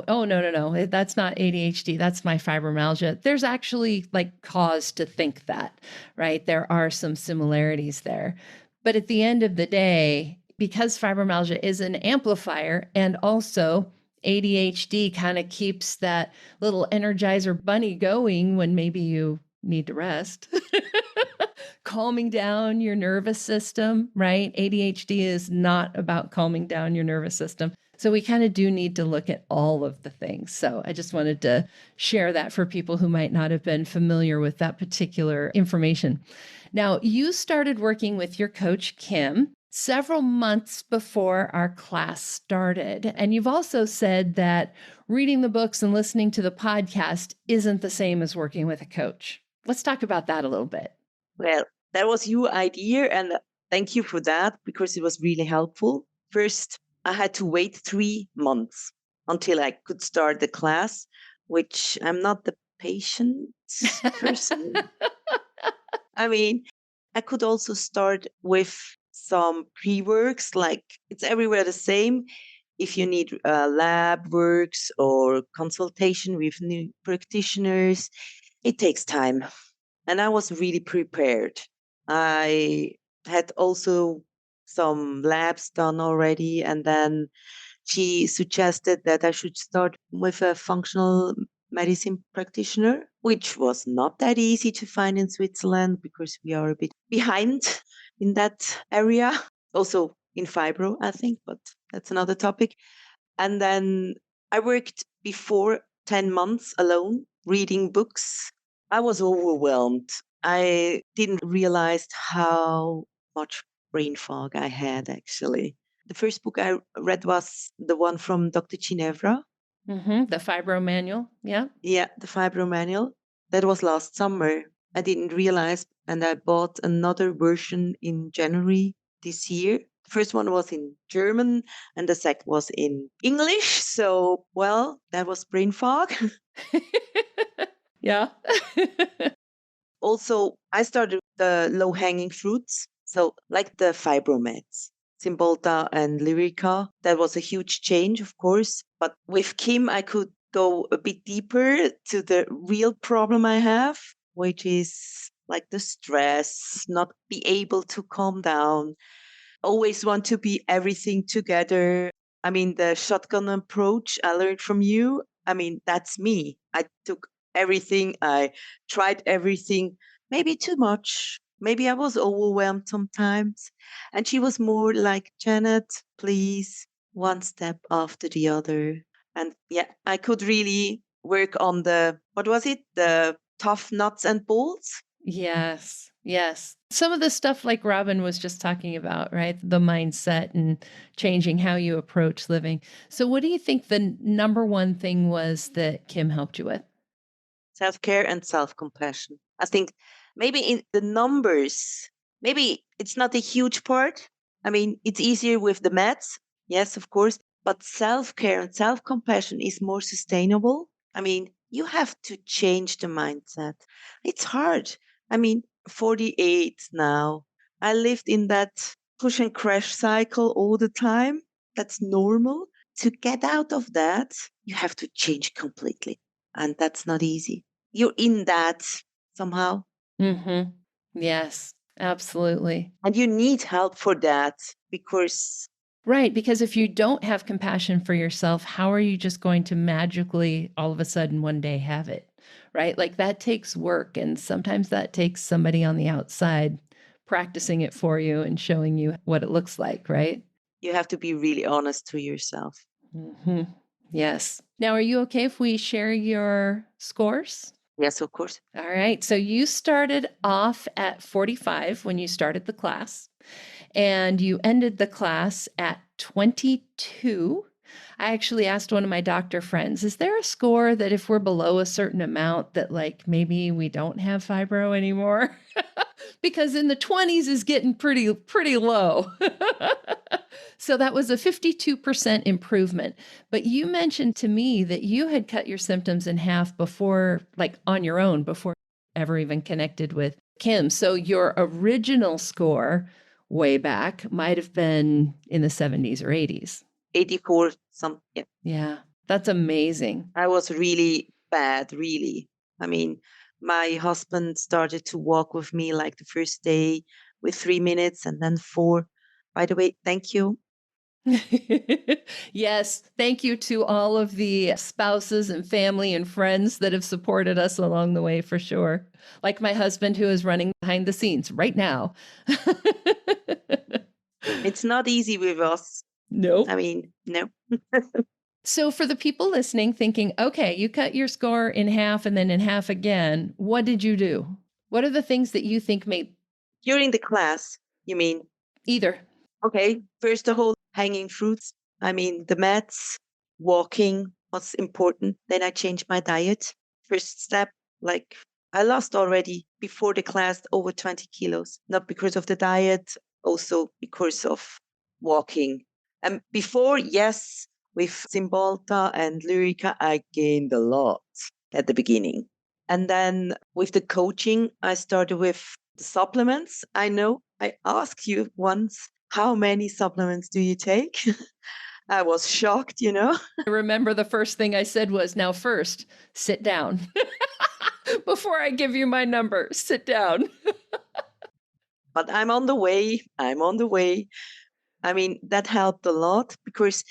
oh, no, that's not ADHD, that's my fibromyalgia. There's actually like cause to think that, right? There are some similarities there. But at the end of the day, because fibromyalgia is an amplifier and also ADHD kind of keeps that little energizer bunny going when maybe you need to rest, calming down your nervous system, right? ADHD is not about calming down your nervous system. So we kind of do need to look at all of the things. So I just wanted to share that for people who might not have been familiar with that particular information. Now, you started working with your coach, Kim, several months before our class started. And you've also said that reading the books and listening to the podcast isn't the same as working with a coach. Let's talk about that a little bit. Well, that was your idea, and thank you for that because it was really helpful. First, I had to wait 3 months until I could start the class, which I'm not the patient person. I mean, I could also start with some pre-works, like it's everywhere the same. If you need lab works or consultation with new practitioners, it takes time. And I was really prepared. I had also some labs done already, and then she suggested that I should start with a functional medicine practitioner, which was not that easy to find in Switzerland because we are a bit behind in that area. Also in fibro, I think, but that's another topic. And then I worked before 10 months alone, reading books. I was overwhelmed. I didn't realize how much brain fog I had actually. The first book I read was the one from Dr. Ginevra. The Fibro Manual. Yeah. Yeah, the Fibro Manual. That was last summer. I didn't realize, and I bought another version in January this year. The first one was in German, and the second was in English. So, well, that was brain fog. Yeah. Also, I started the low hanging fruits. So, like the fibromeds, Cymbalta and Lyrica. That was a huge change, of course. But with Kim, I could go a bit deeper to the real problem I have, which is like the stress, not be able to calm down, always want to be everything together. I mean, the shotgun approach I learned from you. I mean, that's me. I took everything, I tried everything, maybe too much. Maybe I was overwhelmed sometimes. And she was more like, Janet, please, one step after the other. And yeah, I could really work on the, what was it? The tough nuts and bolts. Yes. Yes. Some of the stuff like Robin was just talking about, right? The mindset and changing how you approach living. So, what do you think the number one thing was that Kim helped you with? Self care and self compassion. I think maybe in the numbers, maybe it's not a huge part. I mean, it's easier with the meds, yes, of course, but self care and self compassion is more sustainable. I mean, you have to change the mindset. It's hard. I mean, 48 now. I lived in that push and crash cycle all the time. That's normal. To get out of that, you have to change completely. And that's not easy. You're in that somehow. Mm-hmm. Yes, absolutely. And you need help for that because Right. Because if you don't have compassion for yourself, how are you just going to magically all of a sudden one day have it? Right. Like that takes work. And sometimes that takes somebody on the outside practicing it for you and showing you what it looks like. Right. you have to be really honest to yourself. Hmm. Yes. Now, are you okay if we share your scores? Yes, of course. All right. So you started off at 45 when you started the class, and you ended the class at 22. I actually asked one of my doctor friends, is there a score that if we're below a certain amount that like maybe we don't have fibro anymore? Because in the 20s is getting pretty low. So that was a 52% improvement. But you mentioned to me that you had cut your symptoms in half before, like on your own, before ever even connected with Kim. So your original score way back might have been in the 70s or 80s. 84 some. Yeah. Yeah, that's amazing. I was really bad, really. I mean, my husband started to walk with me like the first day with 3 minutes and then 4. By the way, thank you. Yes, thank you to all of the spouses and family and friends that have supported us along the way for sure. Like my husband who is running behind the scenes right now. It's not easy with us. Nope. I mean, no. So for the people listening thinking, okay, you cut your score in half and then in half again, what did you do? What are the things that you think made During the class, you mean? either? Okay, first of all, hanging fruits. I mean, the meds, walking was important. Then I changed my diet. First step, like I lost already before the class over 20 kilos, not because of the diet, also because of walking. And before, yes, with Cymbalta and Lyrica, I gained a lot at the beginning. And then with the coaching, I started with the supplements. I know I asked you once, how many supplements do you take? I was shocked, you know. I remember the first thing I said was, now first, sit down. Before I give you my number, sit down. But I'm on the way. I'm on the way. I mean, that helped a lot because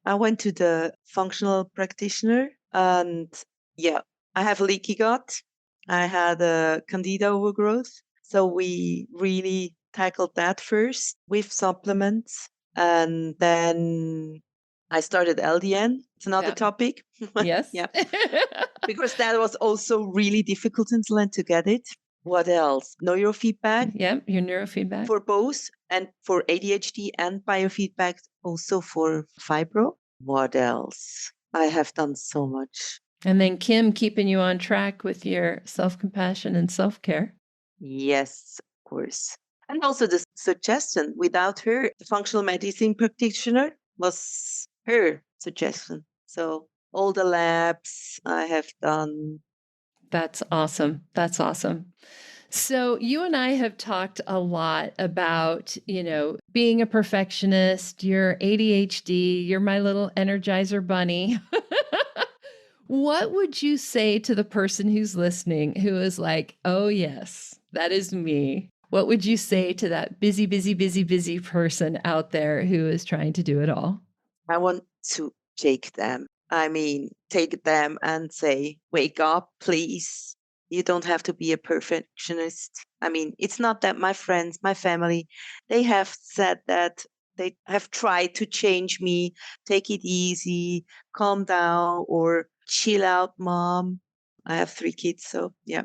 I went to the functional practitioner and yeah, I have leaky gut. I had a candida overgrowth. So we really tackled that first with supplements. And then I started LDN. It's another Yeah. topic. Yes. Yeah. Because that was also really difficult in Zealand to get it. What else? Neurofeedback Yeah, your neurofeedback. for both and for ADHD and biofeedback also for fibro. What else? I have done so much. And then Kim keeping you on track with your self-compassion and self-care. Yes, of course. And also the suggestion without her, the functional medicine practitioner was her suggestion. So all the labs I have done. That's awesome. That's awesome. So you and I have talked a lot about, being a perfectionist, your ADHD, you're my little energizer bunny. What would you say to the person who's listening who is like, oh, yes, that is me? What would you say to that busy, busy, busy, busy person out there who is trying to do it all? I want to take them. I mean, take them and say, wake up, please. You don't have to be a perfectionist. I mean, it's not that my friends, my family, they have said that they have tried to change me, take it easy, calm down, or chill out, mom. I have 3 kids, so yeah.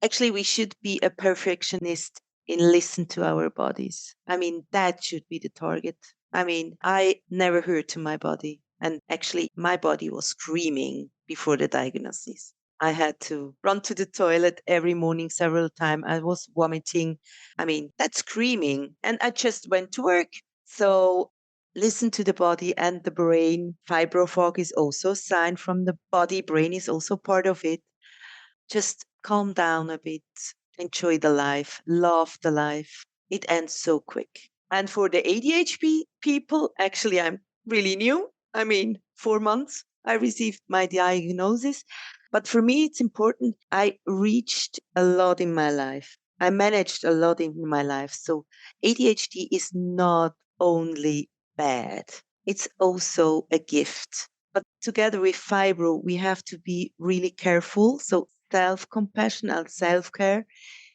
Actually, we should be a perfectionist in listen to our bodies. I mean, that should be the target. I mean, I never heard to my body. And actually, my body was screaming before the diagnosis. I had to run to the toilet every morning several times. I was vomiting. I mean, that's screaming. And I just went to work. So listen to the body and the brain. Fibro fog is also a sign from the body. Brain is also part of it. Just calm down a bit. Enjoy the life. Love the life. It ends so quick. And for the ADHD people, actually, I'm really new. I mean, 4 months I received my diagnosis. But for me, it's important. I reached a lot in my life. I managed a lot in my life. So ADHD is not only bad, it's also a gift. But together with fibro, we have to be really careful. So self-compassion and self-care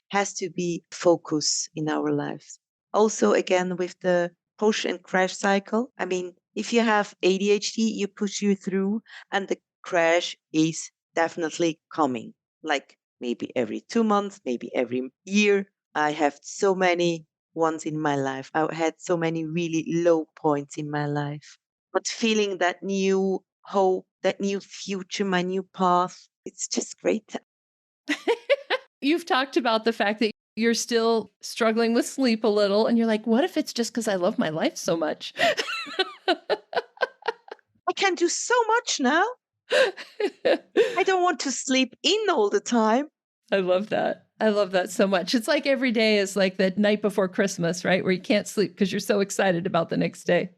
has to be focus in our lives. Also, again, with the push and crash cycle. I mean, if you have ADHD, you push you through, and the crash is definitely coming. Like maybe every 2 months, maybe every year. I have so many ones in my life. I had so many really low points in my life. but feeling that new hope, that new future, my new path. It's just great. You've talked about the fact that you're still struggling with sleep a little, and you're like, what if it's just because I love my life so much? I can do so much now. I don't want to sleep in all the time. I love that. I love that so much. It's like every day is like the night before Christmas, right? Where you can't sleep because you're so excited about the next day.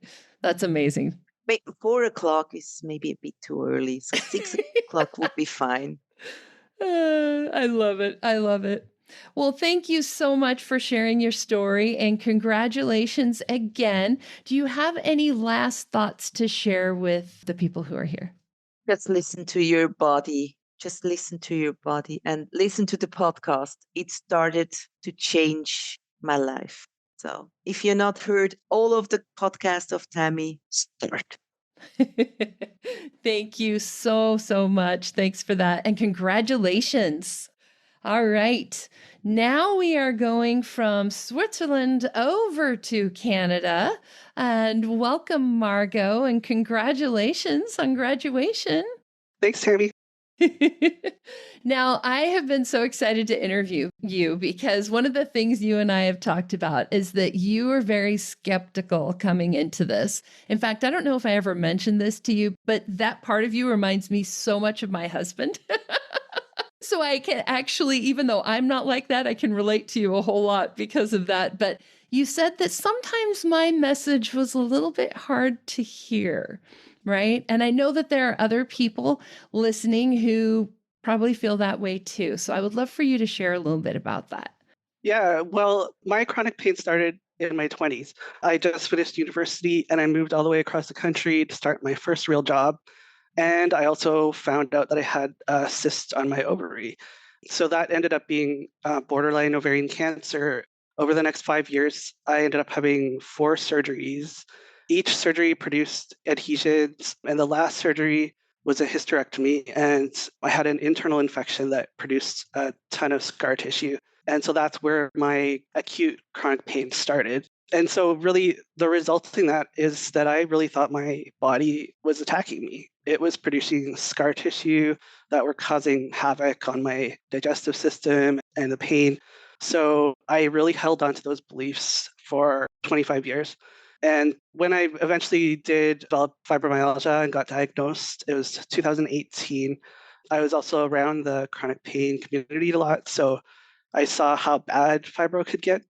That's amazing. Wait, 4 o'clock is maybe a bit too early. So 6 o'clock would be fine. I love it. I love it. Well, thank you so much for sharing your story and congratulations again. Do you have any last thoughts to share with the people who are here? Just listen to your body. Just listen to your body and listen to the podcast. It started to change my life. So if you're not heard all of the podcast of Tami, start. Thank you so, so much. Thanks for that. And congratulations. All right. Now we are going from Switzerland over to Canada. And welcome, Margot, and congratulations on graduation. Thanks, Tami. Now, I have been so excited to interview you because one of the things you and I have talked about is that you were very skeptical coming into this. In fact, I don't know if I ever mentioned this to you, but that part of you reminds me so much of my husband. So I can actually, even though I'm not like that, I can relate to you a whole lot because of that. But you said that sometimes my message was a little bit hard to hear, right? And I know that there are other people listening who probably feel that way too. So I would love for you to share a little bit about that. Yeah, well, my chronic pain started in my 20s. I just finished university and I moved all the way across the country to start my first real job. And I also found out that I had a cyst on my ovary. So that ended up being borderline ovarian cancer. Over the next 5 years, I ended up having 4 surgeries. Each surgery produced adhesions, and the last surgery was a hysterectomy. And I had an internal infection that produced a ton of scar tissue. And so that's where my acute chronic pain started. And so really the resulting that is that I really thought my body was attacking me. It was producing scar tissue that were causing havoc on my digestive system and the pain. So I really held on to those beliefs for 25 years. And when I eventually did develop fibromyalgia and got diagnosed, it was 2018. I was also around the chronic pain community a lot. So I saw how bad fibro could get.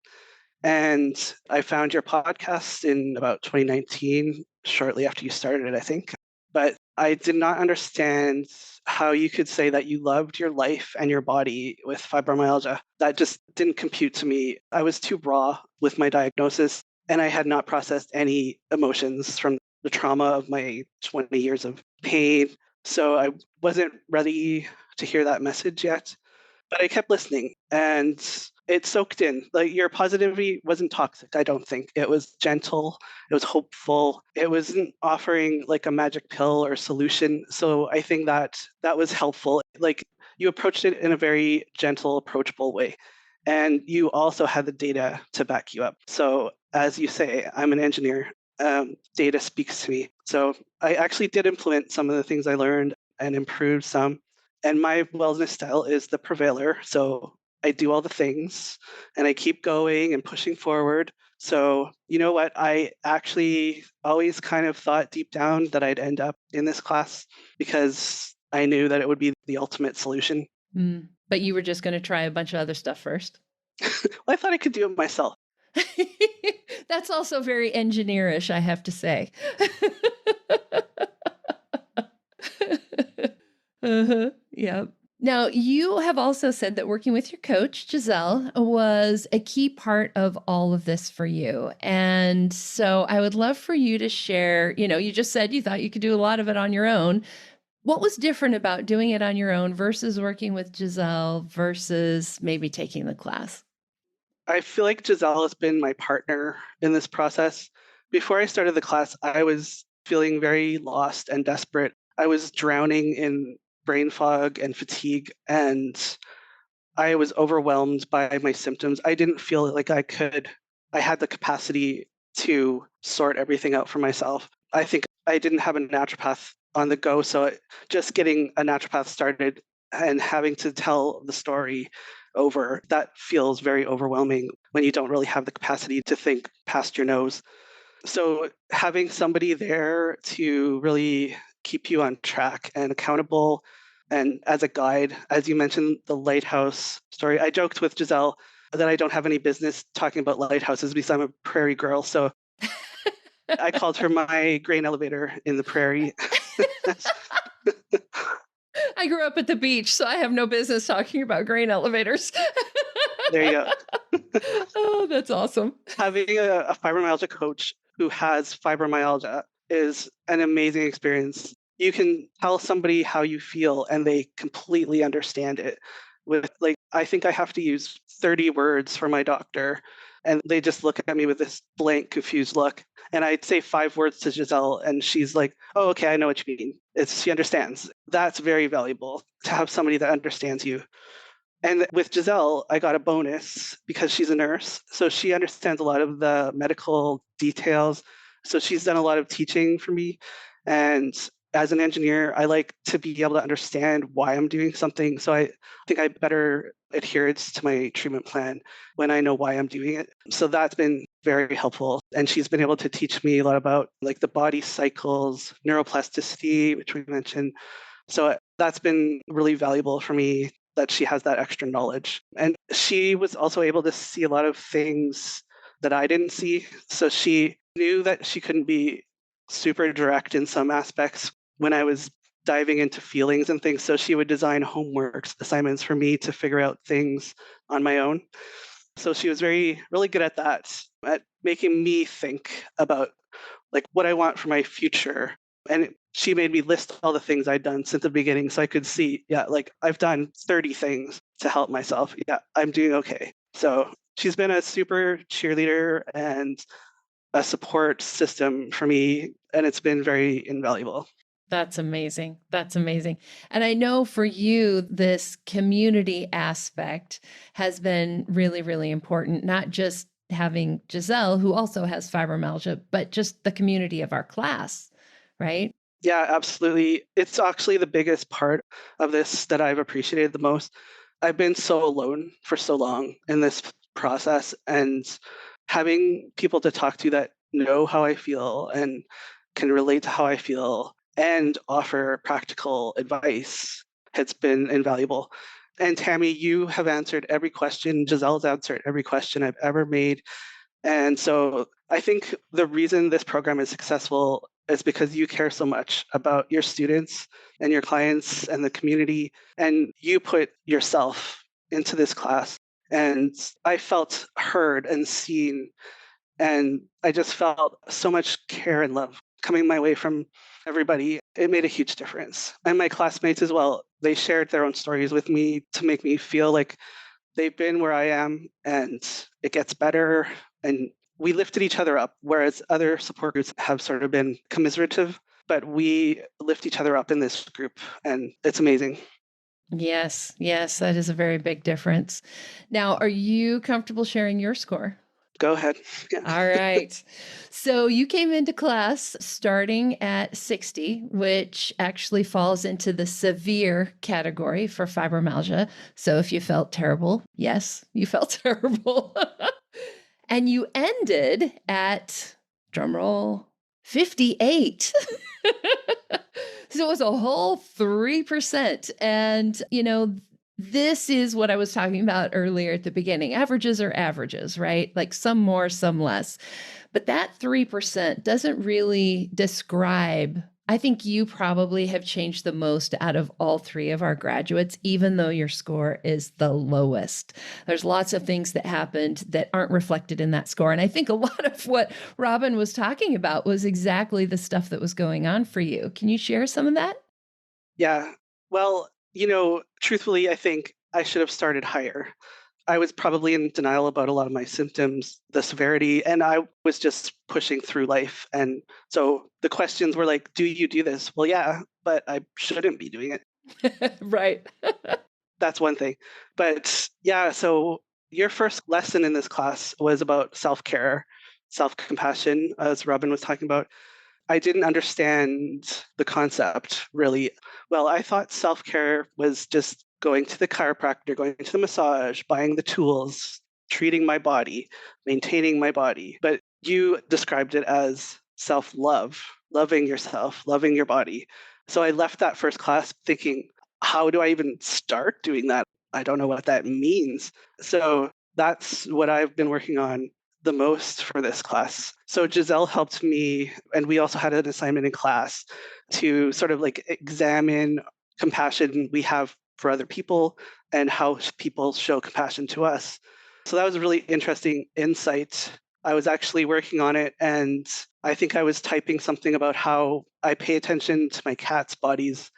And I found your podcast in about 2019, shortly after you started it, I think. But I did not understand how you could say that you loved your life and your body with fibromyalgia. That just didn't compute to me. I was too raw with my diagnosis, and I had not processed any emotions from the trauma of my 20 years of pain. So I wasn't ready to hear that message yet. But I kept listening and it soaked in. Like your positivity wasn't toxic, I don't think. It was gentle, it was hopeful. It wasn't offering like a magic pill or solution. So I think that that was helpful. Like you approached it in a very gentle, approachable way. And you also had the data to back you up. So as you say, I'm an engineer. Data speaks to me. So I actually did implement some of the things I learned and improved some. And my wellness style is the prevailer. So I do all the things and I keep going and pushing forward. So, you know what? I actually always kind of thought deep down that I'd end up in this class because I knew that it would be the ultimate solution. But you were just going to try a bunch of other stuff first. Well, I thought I could do it myself. That's also very engineerish, I have to say. Yeah. Now, you have also said that working with your coach, Jazelle, was a key part of all of this for you. And so I would love for you to share, you just said you thought you could do a lot of it on your own. What was different about doing it on your own versus working with Jazelle versus maybe taking the class? I feel like Jazelle has been my partner in this process. Before I started the class, I was feeling very lost and desperate. I was drowning in brain fog and fatigue, and I was overwhelmed by my symptoms. I didn't feel like I had the capacity to sort everything out for myself. I think I didn't have a naturopath on the go. So just getting a naturopath started and having to tell the story over, that feels very overwhelming when you don't really have the capacity to think past your nose. So having somebody there to really keep you on track and accountable and as a guide, as you mentioned, the lighthouse story. I joked with Jazelle that I don't have any business talking about lighthouses because I'm a prairie girl. So I called her my grain elevator in the prairie. I grew up at the beach, so I have no business talking about grain elevators. There you go. Oh, that's awesome. Having a fibromyalgia coach who has fibromyalgia is an amazing experience. You can tell somebody how you feel and they completely understand it. With like, I think I have to use 30 words for my doctor, and they just look at me with this blank, confused look. And I'd say 5 words to Jazelle, and she's like, "Oh, okay, I know what you mean." She understands. That's very valuable to have somebody that understands you. And with Jazelle, I got a bonus because she's a nurse. So she understands a lot of the medical details. So she's done a lot of teaching for me. And as an engineer, I like to be able to understand why I'm doing something. So I think I better adherence to my treatment plan when I know why I'm doing it. So that's been very helpful. And she's been able to teach me a lot about like the body cycles, neuroplasticity, which we mentioned. So that's been really valuable for me that she has that extra knowledge. And she was also able to see a lot of things that I didn't see. So she knew that she couldn't be super direct in some aspects when I was diving into feelings and things. So she would design homework assignments for me to figure out things on my own. So she was really good at that, at making me think about like what I want for my future. And she made me list all the things I'd done since the beginning so I could see, yeah, like I've done 30 things to help myself. Yeah, I'm doing okay. So she's been a super cheerleader and a support system for me, and it's been very invaluable. That's amazing. That's amazing. And I know for you, this community aspect has been really, really important, not just having Jazelle, who also has fibromyalgia, but just the community of our class, right? Yeah, absolutely. It's actually the biggest part of this that I've appreciated the most. I've been so alone for so long in this process, and having people to talk to that know how I feel and can relate to how I feel and offer practical advice has been invaluable. And Tami, you have answered every question. Jazelle's answered every question I've ever made. And so I think the reason this program is successful is because you care so much about your students and your clients and the community, and you put yourself into this class. And I felt heard and seen, and I just felt so much care and love coming my way from everybody. It made a huge difference. And my classmates as well, they shared their own stories with me to make me feel like they've been where I am and it gets better. And we lifted each other up, whereas other support groups have sort of been commiserative, but we lift each other up in this group, and it's amazing. Yes, yes, that is a very big difference. Now, are you comfortable sharing your score? Go ahead. Yeah. All right. So you came into class starting at 60, which actually falls into the severe category for fibromyalgia. So if you felt terrible, yes, you felt terrible. And you ended at, drumroll, 58. So it was a whole 3%. And, this is what I was talking about earlier at the beginning. Averages are averages, right? Like some more, some less. But that 3% doesn't really describe. I think you probably have changed the most out of all 3 of our graduates, even though your score is the lowest. There's lots of things that happened that aren't reflected in that score. And I think a lot of what Robin was talking about was exactly the stuff that was going on for you. Can you share some of that? Yeah. Well, truthfully, I think I should have started higher. I was probably in denial about a lot of my symptoms, the severity, and I was just pushing through life. And so the questions were like, do you do this? Well, yeah, but I shouldn't be doing it. Right. That's one thing. But yeah, so your first lesson in this class was about self-care, self-compassion, as Robin was talking about. I didn't understand the concept really. Well, I thought self-care was just going to the chiropractor, going to the massage, buying the tools, treating my body, maintaining my body. But you described it as self-love, loving yourself, loving your body. So I left that first class thinking, how do I even start doing that? I don't know what that means. So that's what I've been working on the most for this class. So Jazelle helped me, and we also had an assignment in class to sort of like examine compassion we have for other people and how people show compassion to us. So that was a really interesting insight. I was actually working on it, and I think I was typing something about how I pay attention to my cat's bodies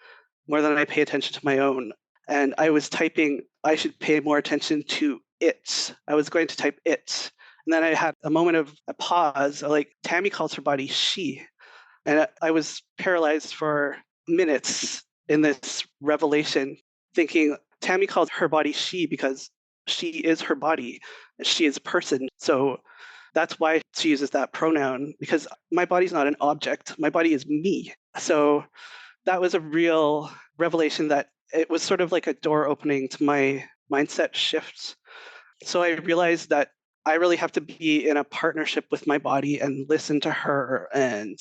more than I pay attention to my own. And I was typing, I should pay more attention to it. I was going to type it. And then I had a moment of a pause, like Tami calls her body she. And I was paralyzed for minutes in this revelation, thinking Tami calls her body she because she is her body. She is a person. So that's why she uses that pronoun, because my body's not an object. My body is me. So that was a real revelation that it was sort of like a door opening to my mindset shifts. So I realized that I really have to be in a partnership with my body and listen to her. And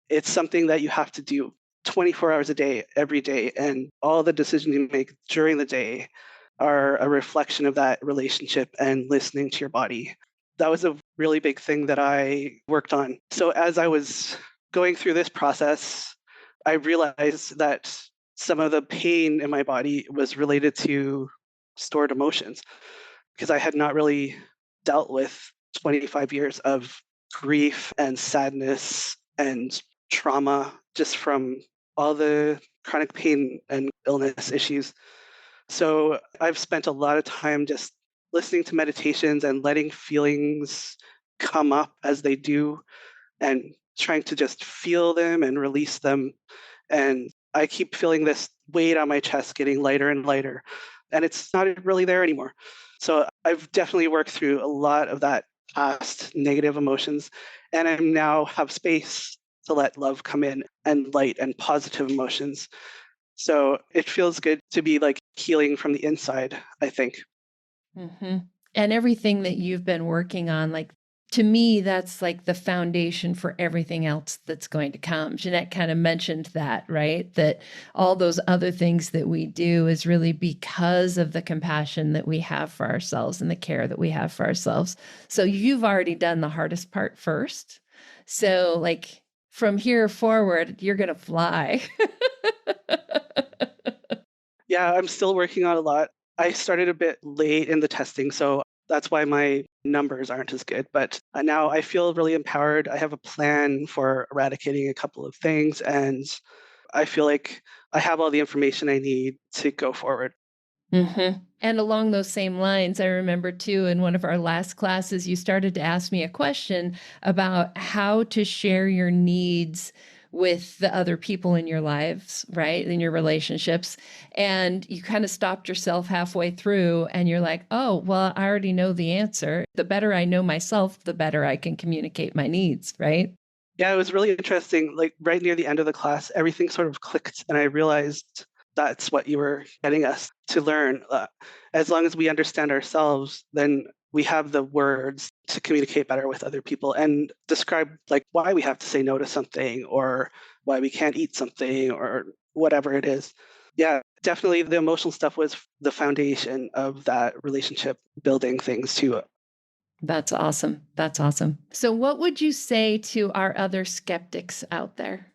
it's something that you have to do 24 hours a day, every day. And all the decisions you make during the day are a reflection of that relationship and listening to your body. That was a really big thing that I worked on. So as I was going through this process, I realized that some of the pain in my body was related to stored emotions because I had not really dealt with 25 years of grief and sadness and trauma just from all the chronic pain and illness issues. So I've spent a lot of time just listening to meditations and letting feelings come up as they do and trying to just feel them and release them. And I keep feeling this weight on my chest getting lighter and lighter, and it's not really there anymore. So I've definitely worked through a lot of that past negative emotions, and I now have space to let love come in and light and positive emotions. So it feels good to be like healing from the inside, I think. Mm-hmm. And everything that you've been working on, like to me, that's like the foundation for everything else that's going to come. Jeanette kind of mentioned that, right? That all those other things that we do is really because of the compassion that we have for ourselves and the care that we have for ourselves. So you've already done the hardest part first. So, like, from here forward, you're going to fly. Yeah, I'm still working on a lot. I started a bit late in the testing, so that's why my numbers aren't as good. But now I feel really empowered. I have a plan for eradicating a couple of things, and I feel like I have all the information I need to go forward. Mm-hmm. And along those same lines, I remember too, in one of our last classes, you started to ask me a question about how to share your needs with the other people in your lives, right? In your relationships. And you kind of stopped yourself halfway through and you're like, oh, well, I already know the answer. The better I know myself, the better I can communicate my needs, right? Yeah, it was really interesting. Like right near the end of the class, everything sort of clicked, and I realized that's what you were getting us to learn. As long as we understand ourselves, then we have the words to communicate better with other people and describe like why we have to say no to something or why we can't eat something or whatever it is. Yeah, definitely the emotional stuff was the foundation of that relationship building things too. That's awesome. That's awesome. So, what would you say to our other skeptics out there?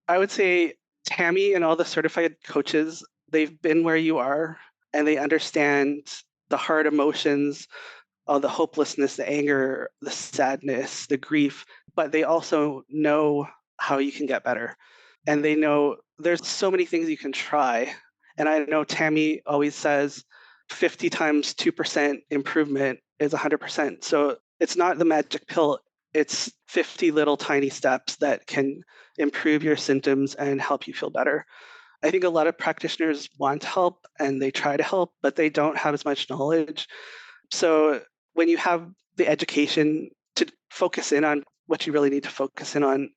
I would say Tami and all the certified coaches, they've been where you are and they understand the hard emotions, all the hopelessness, the anger, the sadness, the grief, but they also know how you can get better. And they know there's so many things you can try. And I know Tami always says 50 times 2% improvement is 100%. So it's not the magic pill, it's 50 little tiny steps that can improve your symptoms and help you feel better. I think a lot of practitioners want help and they try to help, but they don't have as much knowledge. So when you have the education to focus in on what you really need to focus in on,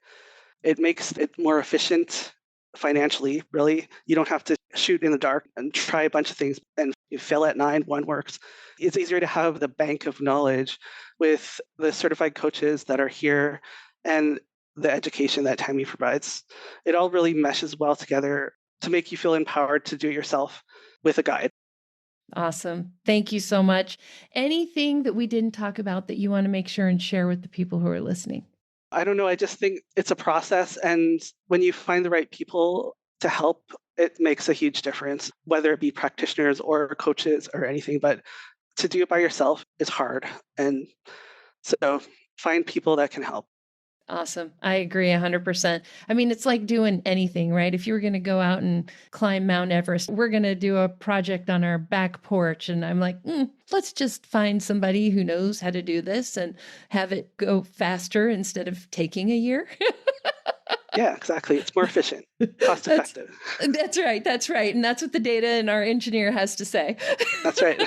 It makes it more efficient financially, really. You don't have to shoot in the dark and try a bunch of things and you fail at 9, one works. It's easier to have the bank of knowledge with the certified coaches that are here and the education that Tami provides. It all really meshes well together to make you feel empowered to do it yourself with a guide. Awesome. Thank you so much. Anything that we didn't talk about that you want to make sure and share with the people who are listening? I don't know. I just think it's a process. And when you find the right people to help, it makes a huge difference, whether it be practitioners or coaches or anything. But to do it by yourself is hard. And so find people that can help. Awesome. I agree 100%. I mean, it's like doing anything, right? If you were going to go out and climb Mount Everest, we're going to do a project on our back porch. And I'm like, let's just find somebody who knows how to do this and have it go faster instead of taking a year. Yeah, exactly. It's more efficient, cost effective. That's right. That's right. And that's what the data and our engineer has to say. That's right.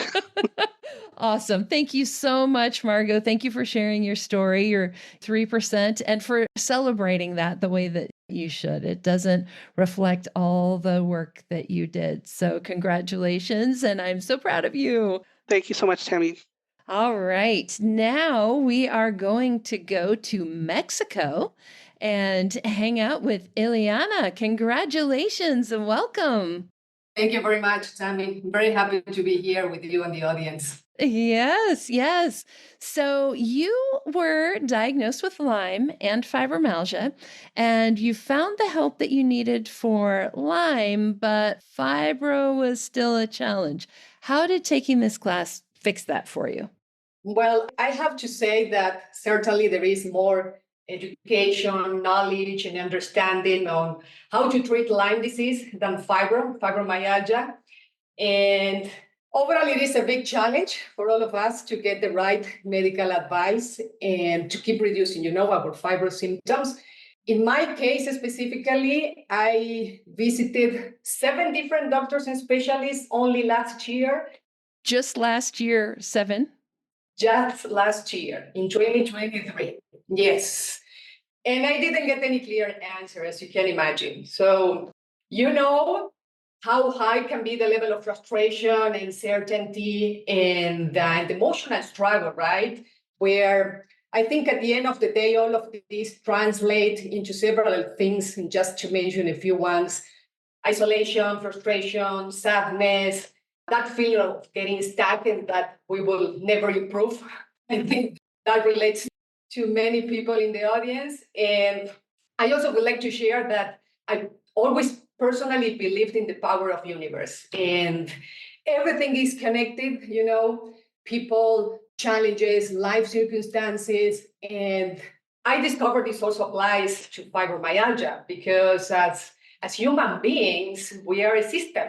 Awesome. Thank you so much, Margot. Thank you for sharing your story, your 3%, and for celebrating that the way that you should. It doesn't reflect all the work that you did. So congratulations. And I'm so proud of you. Thank you so much, Tami. All right. Now we are going to go to Mexico and hang out with Ileana. Congratulations and welcome. Thank you very much, Tami. I'm very happy to be here with you and the audience. Yes, yes. So you were diagnosed with Lyme and fibromyalgia, and you found the help that you needed for Lyme, but fibro was still a challenge. How did taking this class fix that for you? Well, I have to say that certainly there is more education, knowledge, and understanding on how to treat Lyme disease than fibromyalgia. And overall, it is a big challenge for all of us to get the right medical advice and to keep reducing, our fibro symptoms. In my case specifically, I visited 7 different doctors and specialists only last year. Just last year, 7? Just last year, in 2023. Yes. And I didn't get any clear answer, as you can imagine. So, how high can be the level of frustration, uncertainty, and the emotional struggle, right? Where I think at the end of the day, all of these translate into several things, and just to mention a few ones: isolation, frustration, sadness, that feeling of getting stuck and that we will never improve. I think that relates to many people in the audience. And I also would like to share that I always personally believed in the power of universe, and everything is connected, people, challenges, life circumstances. And I discovered this also applies to fibromyalgia because as human beings, we are a system.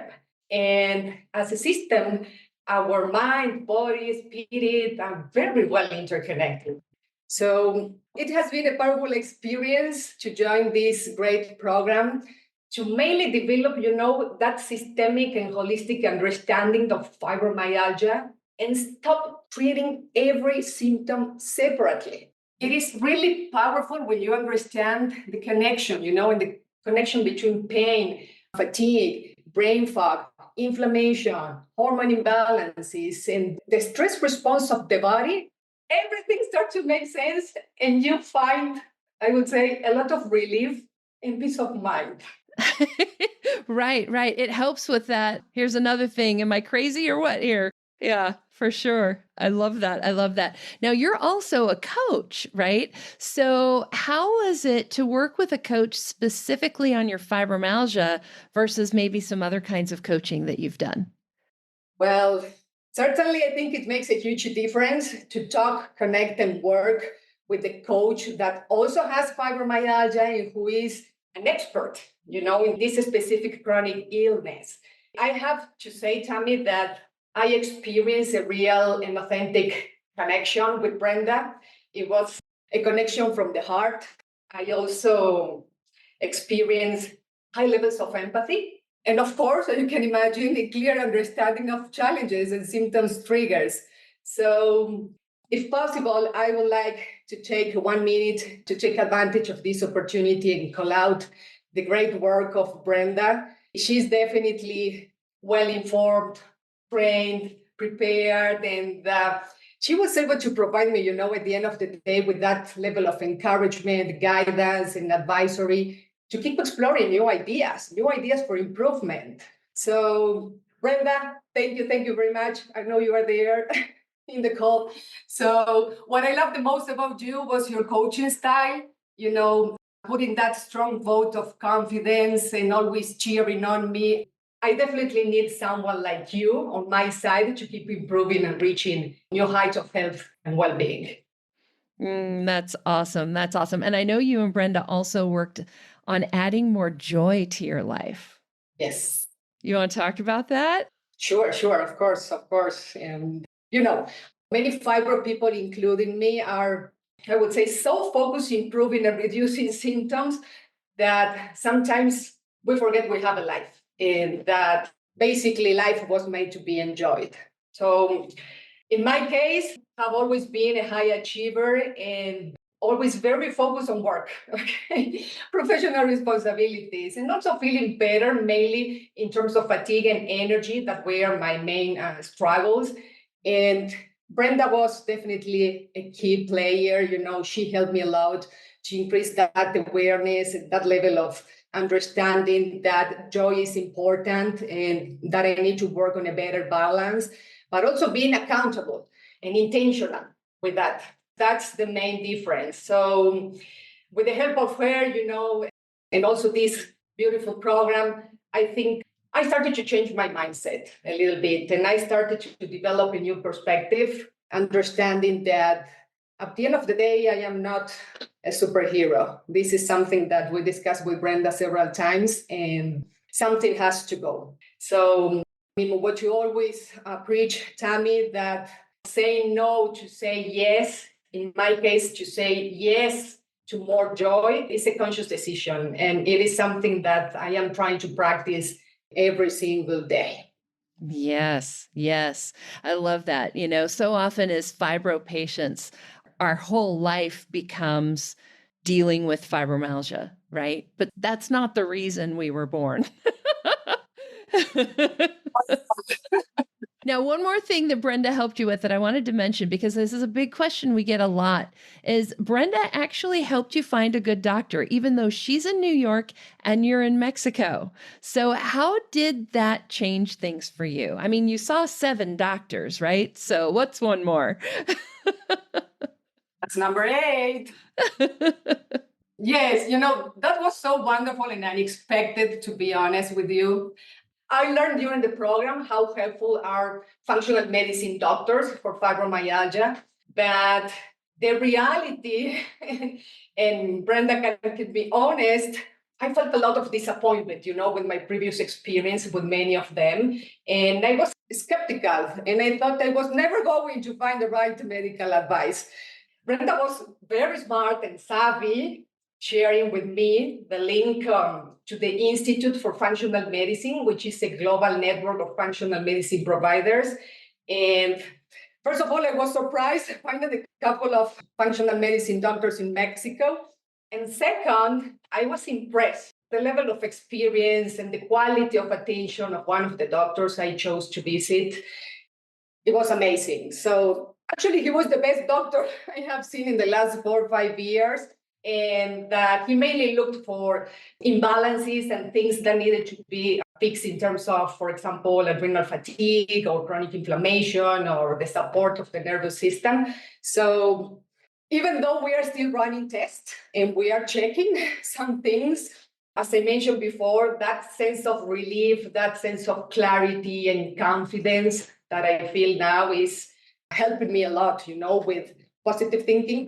And as a system, our mind, body, spirit are very well interconnected. So it has been a powerful experience to join this great program to mainly develop, that systemic and holistic understanding of fibromyalgia and stop treating every symptom separately. It is really powerful when you understand the connection, and the connection between pain, fatigue, brain fog, inflammation, hormone imbalances, and the stress response of the body. Everything starts to make sense, and you find, I would say, a lot of relief and peace of mind. Right, right. It helps with that. Here's another thing. Am I crazy or what here? Yeah, for sure. I love that. I love that. Now, you're also a coach, right? So how is it to work with a coach specifically on your fibromyalgia versus maybe some other kinds of coaching that you've done? Well, certainly, I think it makes a huge difference to talk, connect, and work with a coach that also has fibromyalgia and who is an expert, in this specific chronic illness. I have to say, Tami, that I experienced a real and authentic connection with Brenda. It was a connection from the heart. I also experienced high levels of empathy. And of course, as you can imagine, a clear understanding of challenges and symptoms triggers. So if possible, I would like to take 1 minute to take advantage of this opportunity and call out the great work of Brenda. She's definitely well-informed, trained, prepared, and she was able to provide me, at the end of the day with that level of encouragement, guidance, and advisory to keep exploring new ideas for improvement. So, Brenda, thank you very much. I know you are there in the call. So what I loved the most about you was your coaching style, putting that strong vote of confidence and always cheering on me. I definitely need someone like you on my side to keep improving and reaching new heights of health and well-being. That's awesome. That's awesome. And I know you and Brenda also worked on adding more joy to your life. Yes. You want to talk about that? Sure, of course. And, many fibro people, including me, are, I would say, so focused on improving and reducing symptoms that sometimes we forget we have a life and that basically life was made to be enjoyed. So in my case, I've always been a high achiever and always very focused on work, okay? Professional responsibilities, and also feeling better, mainly in terms of fatigue and energy that were my main struggles. And Brenda was definitely a key player. She helped me a lot to increase that awareness, that level of understanding that joy is important and that I need to work on a better balance, but also being accountable and intentional with that. That's the main difference. So with the help of her, and also this beautiful program, I think I started to change my mindset a little bit, and I started to develop a new perspective, understanding that at the end of the day, I am not a superhero. This is something that we discussed with Brenda several times, and something has to go. So, what you always preach, Tami, that saying no to say yes, in my case, to say yes to more joy is a conscious decision. And it is something that I am trying to practice every single day. Yes. I love that. So often as fibro patients, our whole life becomes dealing with fibromyalgia, right? But that's not the reason we were born. Now, one more thing that Brenda helped you with that I wanted to mention, because this is a big question we get a lot, is Brenda actually helped you find a good doctor, even though she's in New York and you're in Mexico. So how did that change things for you? I mean, you saw 7 doctors, right? So what's one more? That's number 8. Yes, that was so wonderful and unexpected, to be honest with you. I learned during the program how helpful are functional medicine doctors for fibromyalgia, but the reality, and Brenda can be honest, I felt a lot of disappointment, with my previous experience with many of them. And I was skeptical, and I thought I was never going to find the right medical advice. Brenda was very smart and savvy, sharing with me the link to the Institute for Functional Medicine, which is a global network of functional medicine providers. And first of all, I was surprised finding a couple of functional medicine doctors in Mexico. And second, I was impressed. The level of experience and the quality of attention of one of the doctors I chose to visit, it was amazing. So actually, he was the best doctor I have seen in the last 4 or 5 years. And that he mainly looked for imbalances and things that needed to be fixed in terms of, for example, adrenal fatigue or chronic inflammation or the support of the nervous system. So even though we are still running tests and we are checking some things, as I mentioned before, that sense of relief, that sense of clarity and confidence that I feel now is helping me a lot, with positive thinking,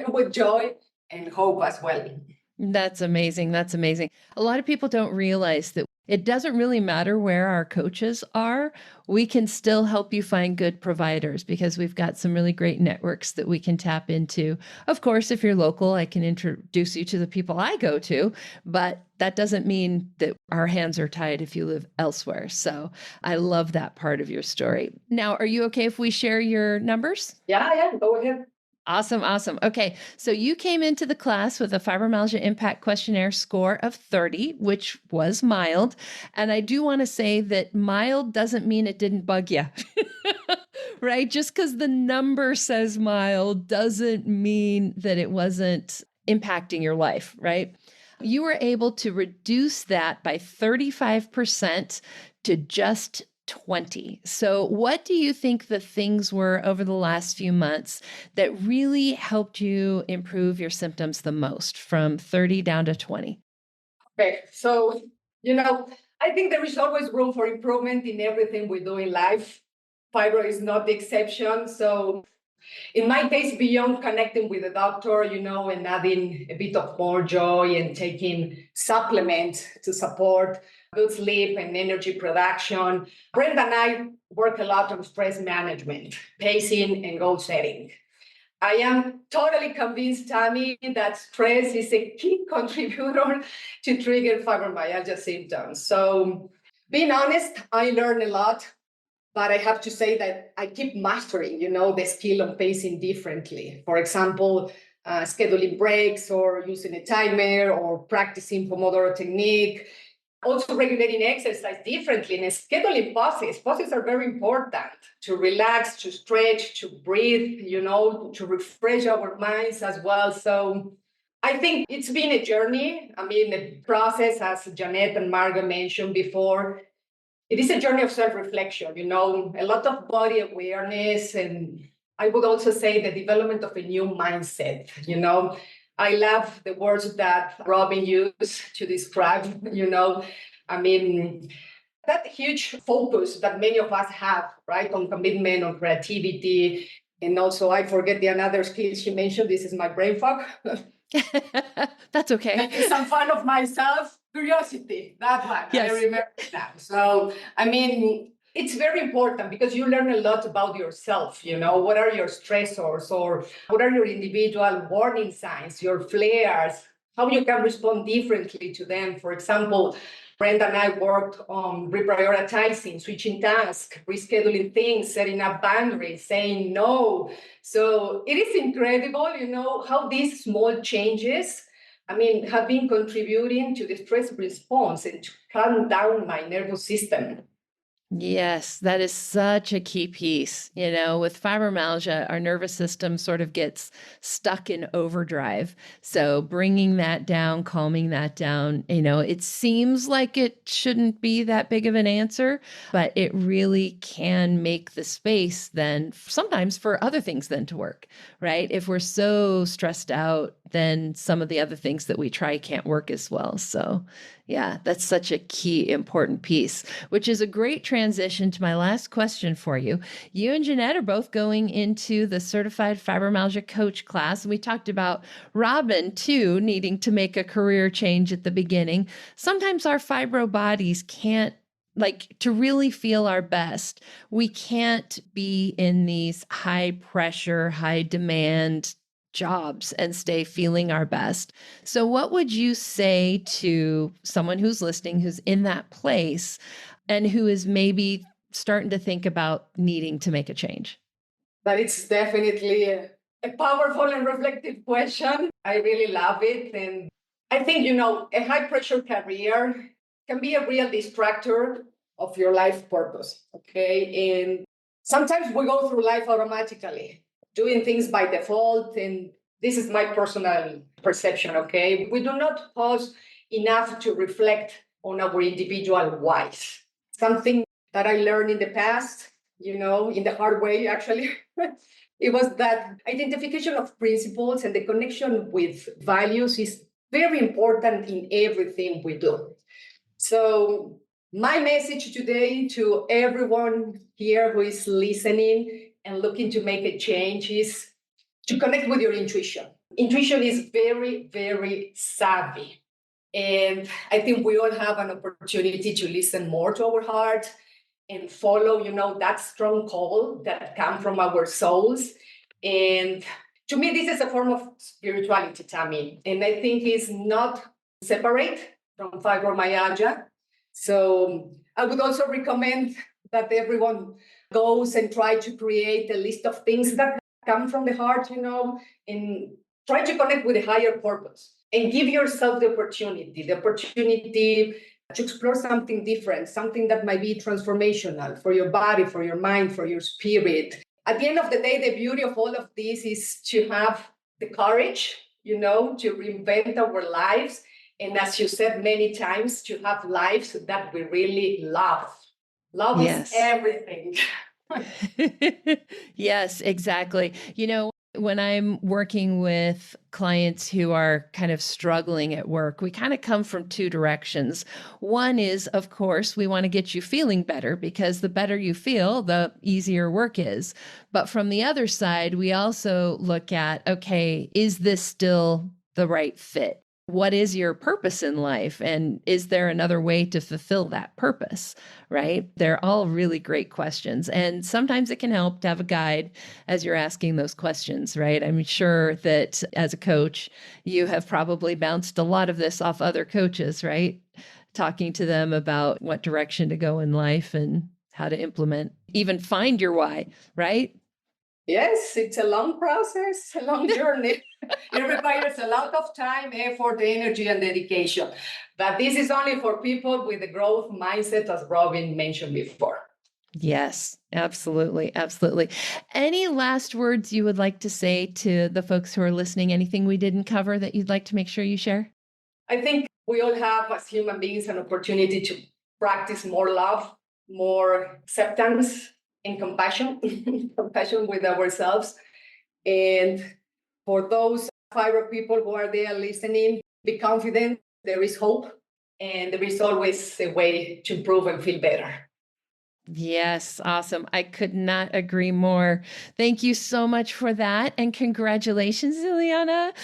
with joy and hope as well. That's amazing. A lot of people don't realize that it doesn't really matter where our coaches are. We can still help you find good providers because we've got some really great networks that we can tap into. Of course, if you're local, I can introduce you to the people I go to, but that doesn't mean that our hands are tied if you live elsewhere. So I love that part of your story. Now, are you okay if we share your numbers? Yeah, go ahead. Awesome. Awesome. Okay. So you came into the class with a fibromyalgia impact questionnaire score of 30, which was mild. And I do want to say that mild doesn't mean it didn't bug you, right? Just because the number says mild doesn't mean that it wasn't impacting your life, right? You were able to reduce that by 35% to just 20. So, what do you think the things were over the last few months that really helped you improve your symptoms the most from 30 down to 20? Okay, so, I think there is always room for improvement in everything we do in life. Fibro is not the exception. So, in my case, beyond connecting with a doctor, and adding a bit of more joy and taking supplements to support good sleep and energy production, Brenda and I work a lot on stress management, pacing, and goal setting. I am totally convinced, Tami, that stress is a key contributor to trigger fibromyalgia symptoms. So, being honest, I learned a lot, but I have to say that I keep mastering, the skill of pacing differently. For example, scheduling breaks or using a timer or practicing Pomodoro technique. Also regulating exercise differently and scheduling pauses. Pauses are very important to relax, to stretch, to breathe, to refresh our minds as well. So I think it's been a journey. A process, as Jeanette and Margot mentioned before. It is a journey of self-reflection, a lot of body awareness, and I would also say the development of a new mindset, I love the words that Robin used to describe, that huge focus that many of us have, right, on commitment, on creativity, and also I forget the another skill she mentioned. This is my brain fog. That's okay. Making some fun of myself. Curiosity, that one. Yes. I remember that. So, it's very important because you learn a lot about yourself. What are your stressors or what are your individual warning signs, your flares, how you can respond differently to them. For example, Brenda and I worked on reprioritizing, switching tasks, rescheduling things, setting up boundaries, saying no. So it is incredible, how these small changes have been contributing to the stress response and to calm down my nervous system. Yes, that is such a key piece. With fibromyalgia, our nervous system sort of gets stuck in overdrive. So bringing that down, calming that down, it seems like it shouldn't be that big of an answer, but it really can make the space then sometimes for other things then to work, right? If we're so stressed out, then some of the other things that we try can't work as well. So yeah, that's such a key important piece, which is a great transition to my last question for you. You and Jeanette are both going into the certified fibromyalgia coach class. And we talked about Robin too, needing to make a career change at the beginning. Sometimes our fibro bodies can't, to really feel our best, we can't be in these high pressure, high demand jobs and stay feeling our best. So what would you say to someone who's listening, who's in that place and who is maybe starting to think about needing to make a change? That it's definitely a powerful and reflective question. I really love it. And I think, a high pressure career can be a real distractor of your life purpose. Okay. And sometimes we go through life automatically, doing things by default. And this is my personal perception. Okay. We do not pause enough to reflect on our individual whys. Something that I learned in the past, in the hard way, actually. It was that identification of principles and the connection with values is very important in everything we do. So my message today to everyone here who is listening and looking to make a change is to connect with your intuition. Intuition is very, very savvy. And I think we all have an opportunity to listen more to our heart and follow, that strong call that comes from our souls. And to me, this is a form of spirituality, Tami. And I think it's not separate from fibromyalgia. So I would also recommend that everyone goes and try to create a list of things that come from the heart, and try to connect with a higher purpose and give yourself the opportunity to explore something different, something that might be transformational for your body, for your mind, for your spirit. At the end of the day, the beauty of all of this is to have the courage, to reinvent our lives. And as you said many times, to have lives that we really love. Love is everything. Yes, exactly. When I'm working with clients who are kind of struggling at work, we kind of come from two directions. One is, of course, we want to get you feeling better because the better you feel, the easier work is. But from the other side, we also look at, okay, is this still the right fit? What is your purpose in life? And is there another way to fulfill that purpose, right? They're all really great questions. And sometimes it can help to have a guide as you're asking those questions, right? I'm sure that as a coach, you have probably bounced a lot of this off other coaches, right? Talking to them about what direction to go in life and how to implement, even find your why, right? Yes, it's a long process, a long journey. It requires a lot of time, effort, energy, and dedication. But this is only for people with a growth mindset, as Robin mentioned before. Yes, absolutely. Absolutely. Any last words you would like to say to the folks who are listening? Anything we didn't cover that you'd like to make sure you share? I think we all have, as human beings, an opportunity to practice more love, more acceptance, and compassion, compassion with ourselves. And for those fibro people who are there listening, be confident. There is hope, and there is always a way to improve and feel better. Yes, awesome. I could not agree more. Thank you so much for that. And congratulations, Ileana.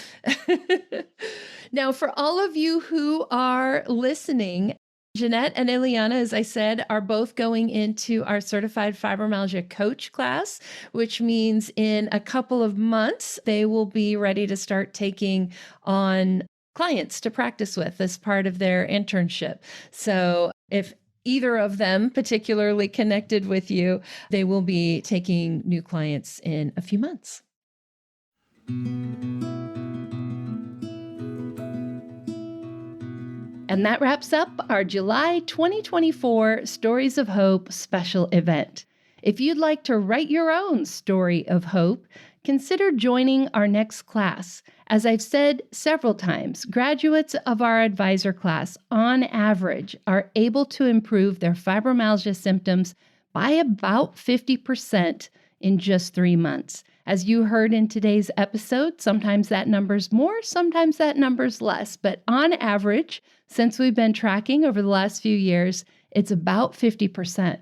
Now, for all of you who are listening, Jeanette and Ileana, as I said, are both going into our certified fibromyalgia coach class, which means in a couple of months, they will be ready to start taking on clients to practice with as part of their internship. So if either of them particularly connected with you, they will be taking new clients in a few months. And that wraps up our July 2024 Stories of Hope special event. If you'd like to write your own story of hope, consider joining our next class. As I've said several times, graduates of our advisor class, on average, are able to improve their fibromyalgia symptoms by about 50% in just 3 months. As you heard in today's episode, sometimes that number's more, sometimes that number's less, but on average, since we've been tracking over the last few years, it's about 50%.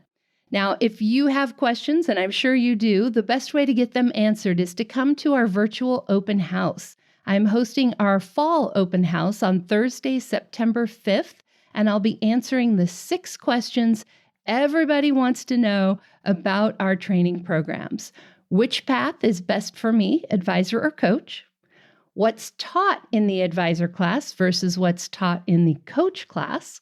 Now, if you have questions, and I'm sure you do, the best way to get them answered is to come to our virtual open house. I'm hosting our fall open house on Thursday, September 5th, and I'll be answering the 6 questions everybody wants to know about our training programs. Which path is best for me, advisor or coach? What's taught in the advisor class versus what's taught in the coach class?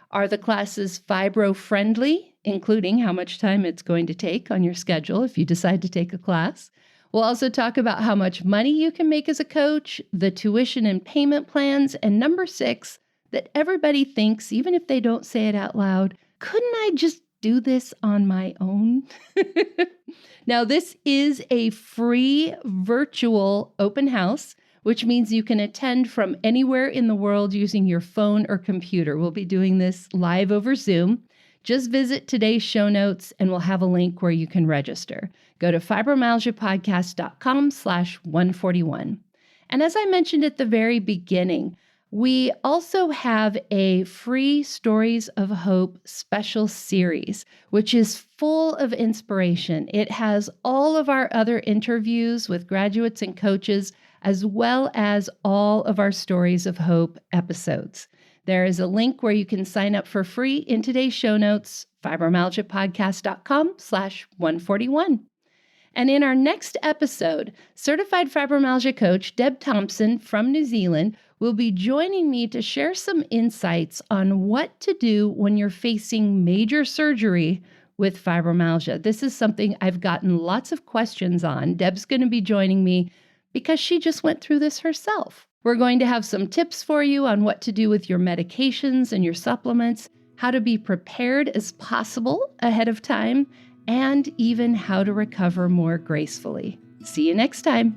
Are the classes fibro-friendly, including how much time it's going to take on your schedule if you decide to take a class? We'll also talk about how much money you can make as a coach, the tuition and payment plans, and number 6, that everybody thinks, even if they don't say it out loud, couldn't I just do this on my own? Now, this is a free virtual open house, which means you can attend from anywhere in the world using your phone or computer. We'll be doing this live over Zoom. Just visit today's show notes and we'll have a link where you can register. Go to fibromyalgiapodcast.com/141. And as I mentioned at the very beginning, we also have a free Stories of Hope special series, which is full of inspiration. It has all of our other interviews with graduates and coaches, as well as all of our Stories of Hope episodes. There is a link where you can sign up for free in today's show notes, fibromyalgiapodcast.com/141. And in our next episode, certified fibromyalgia coach Deb Thompson from New Zealand will be joining me to share some insights on what to do when you're facing major surgery with fibromyalgia. This is something I've gotten lots of questions on. Deb's going to be joining me because she just went through this herself. We're going to have some tips for you on what to do with your medications and your supplements, how to be prepared as possible ahead of time, and even how to recover more gracefully. See you next time.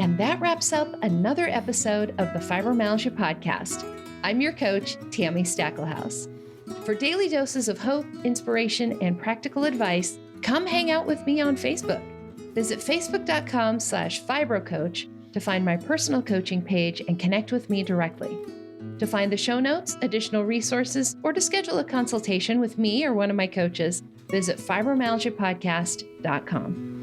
And that wraps up another episode of the Fibromyalgia Podcast. I'm your coach, Tami Stackelhouse. For daily doses of hope, inspiration, and practical advice, come hang out with me on Facebook. Visit facebook.com/fibrocoach to find my personal coaching page and connect with me directly. To find the show notes, additional resources, or to schedule a consultation with me or one of my coaches, visit fibromyalgiapodcast.com.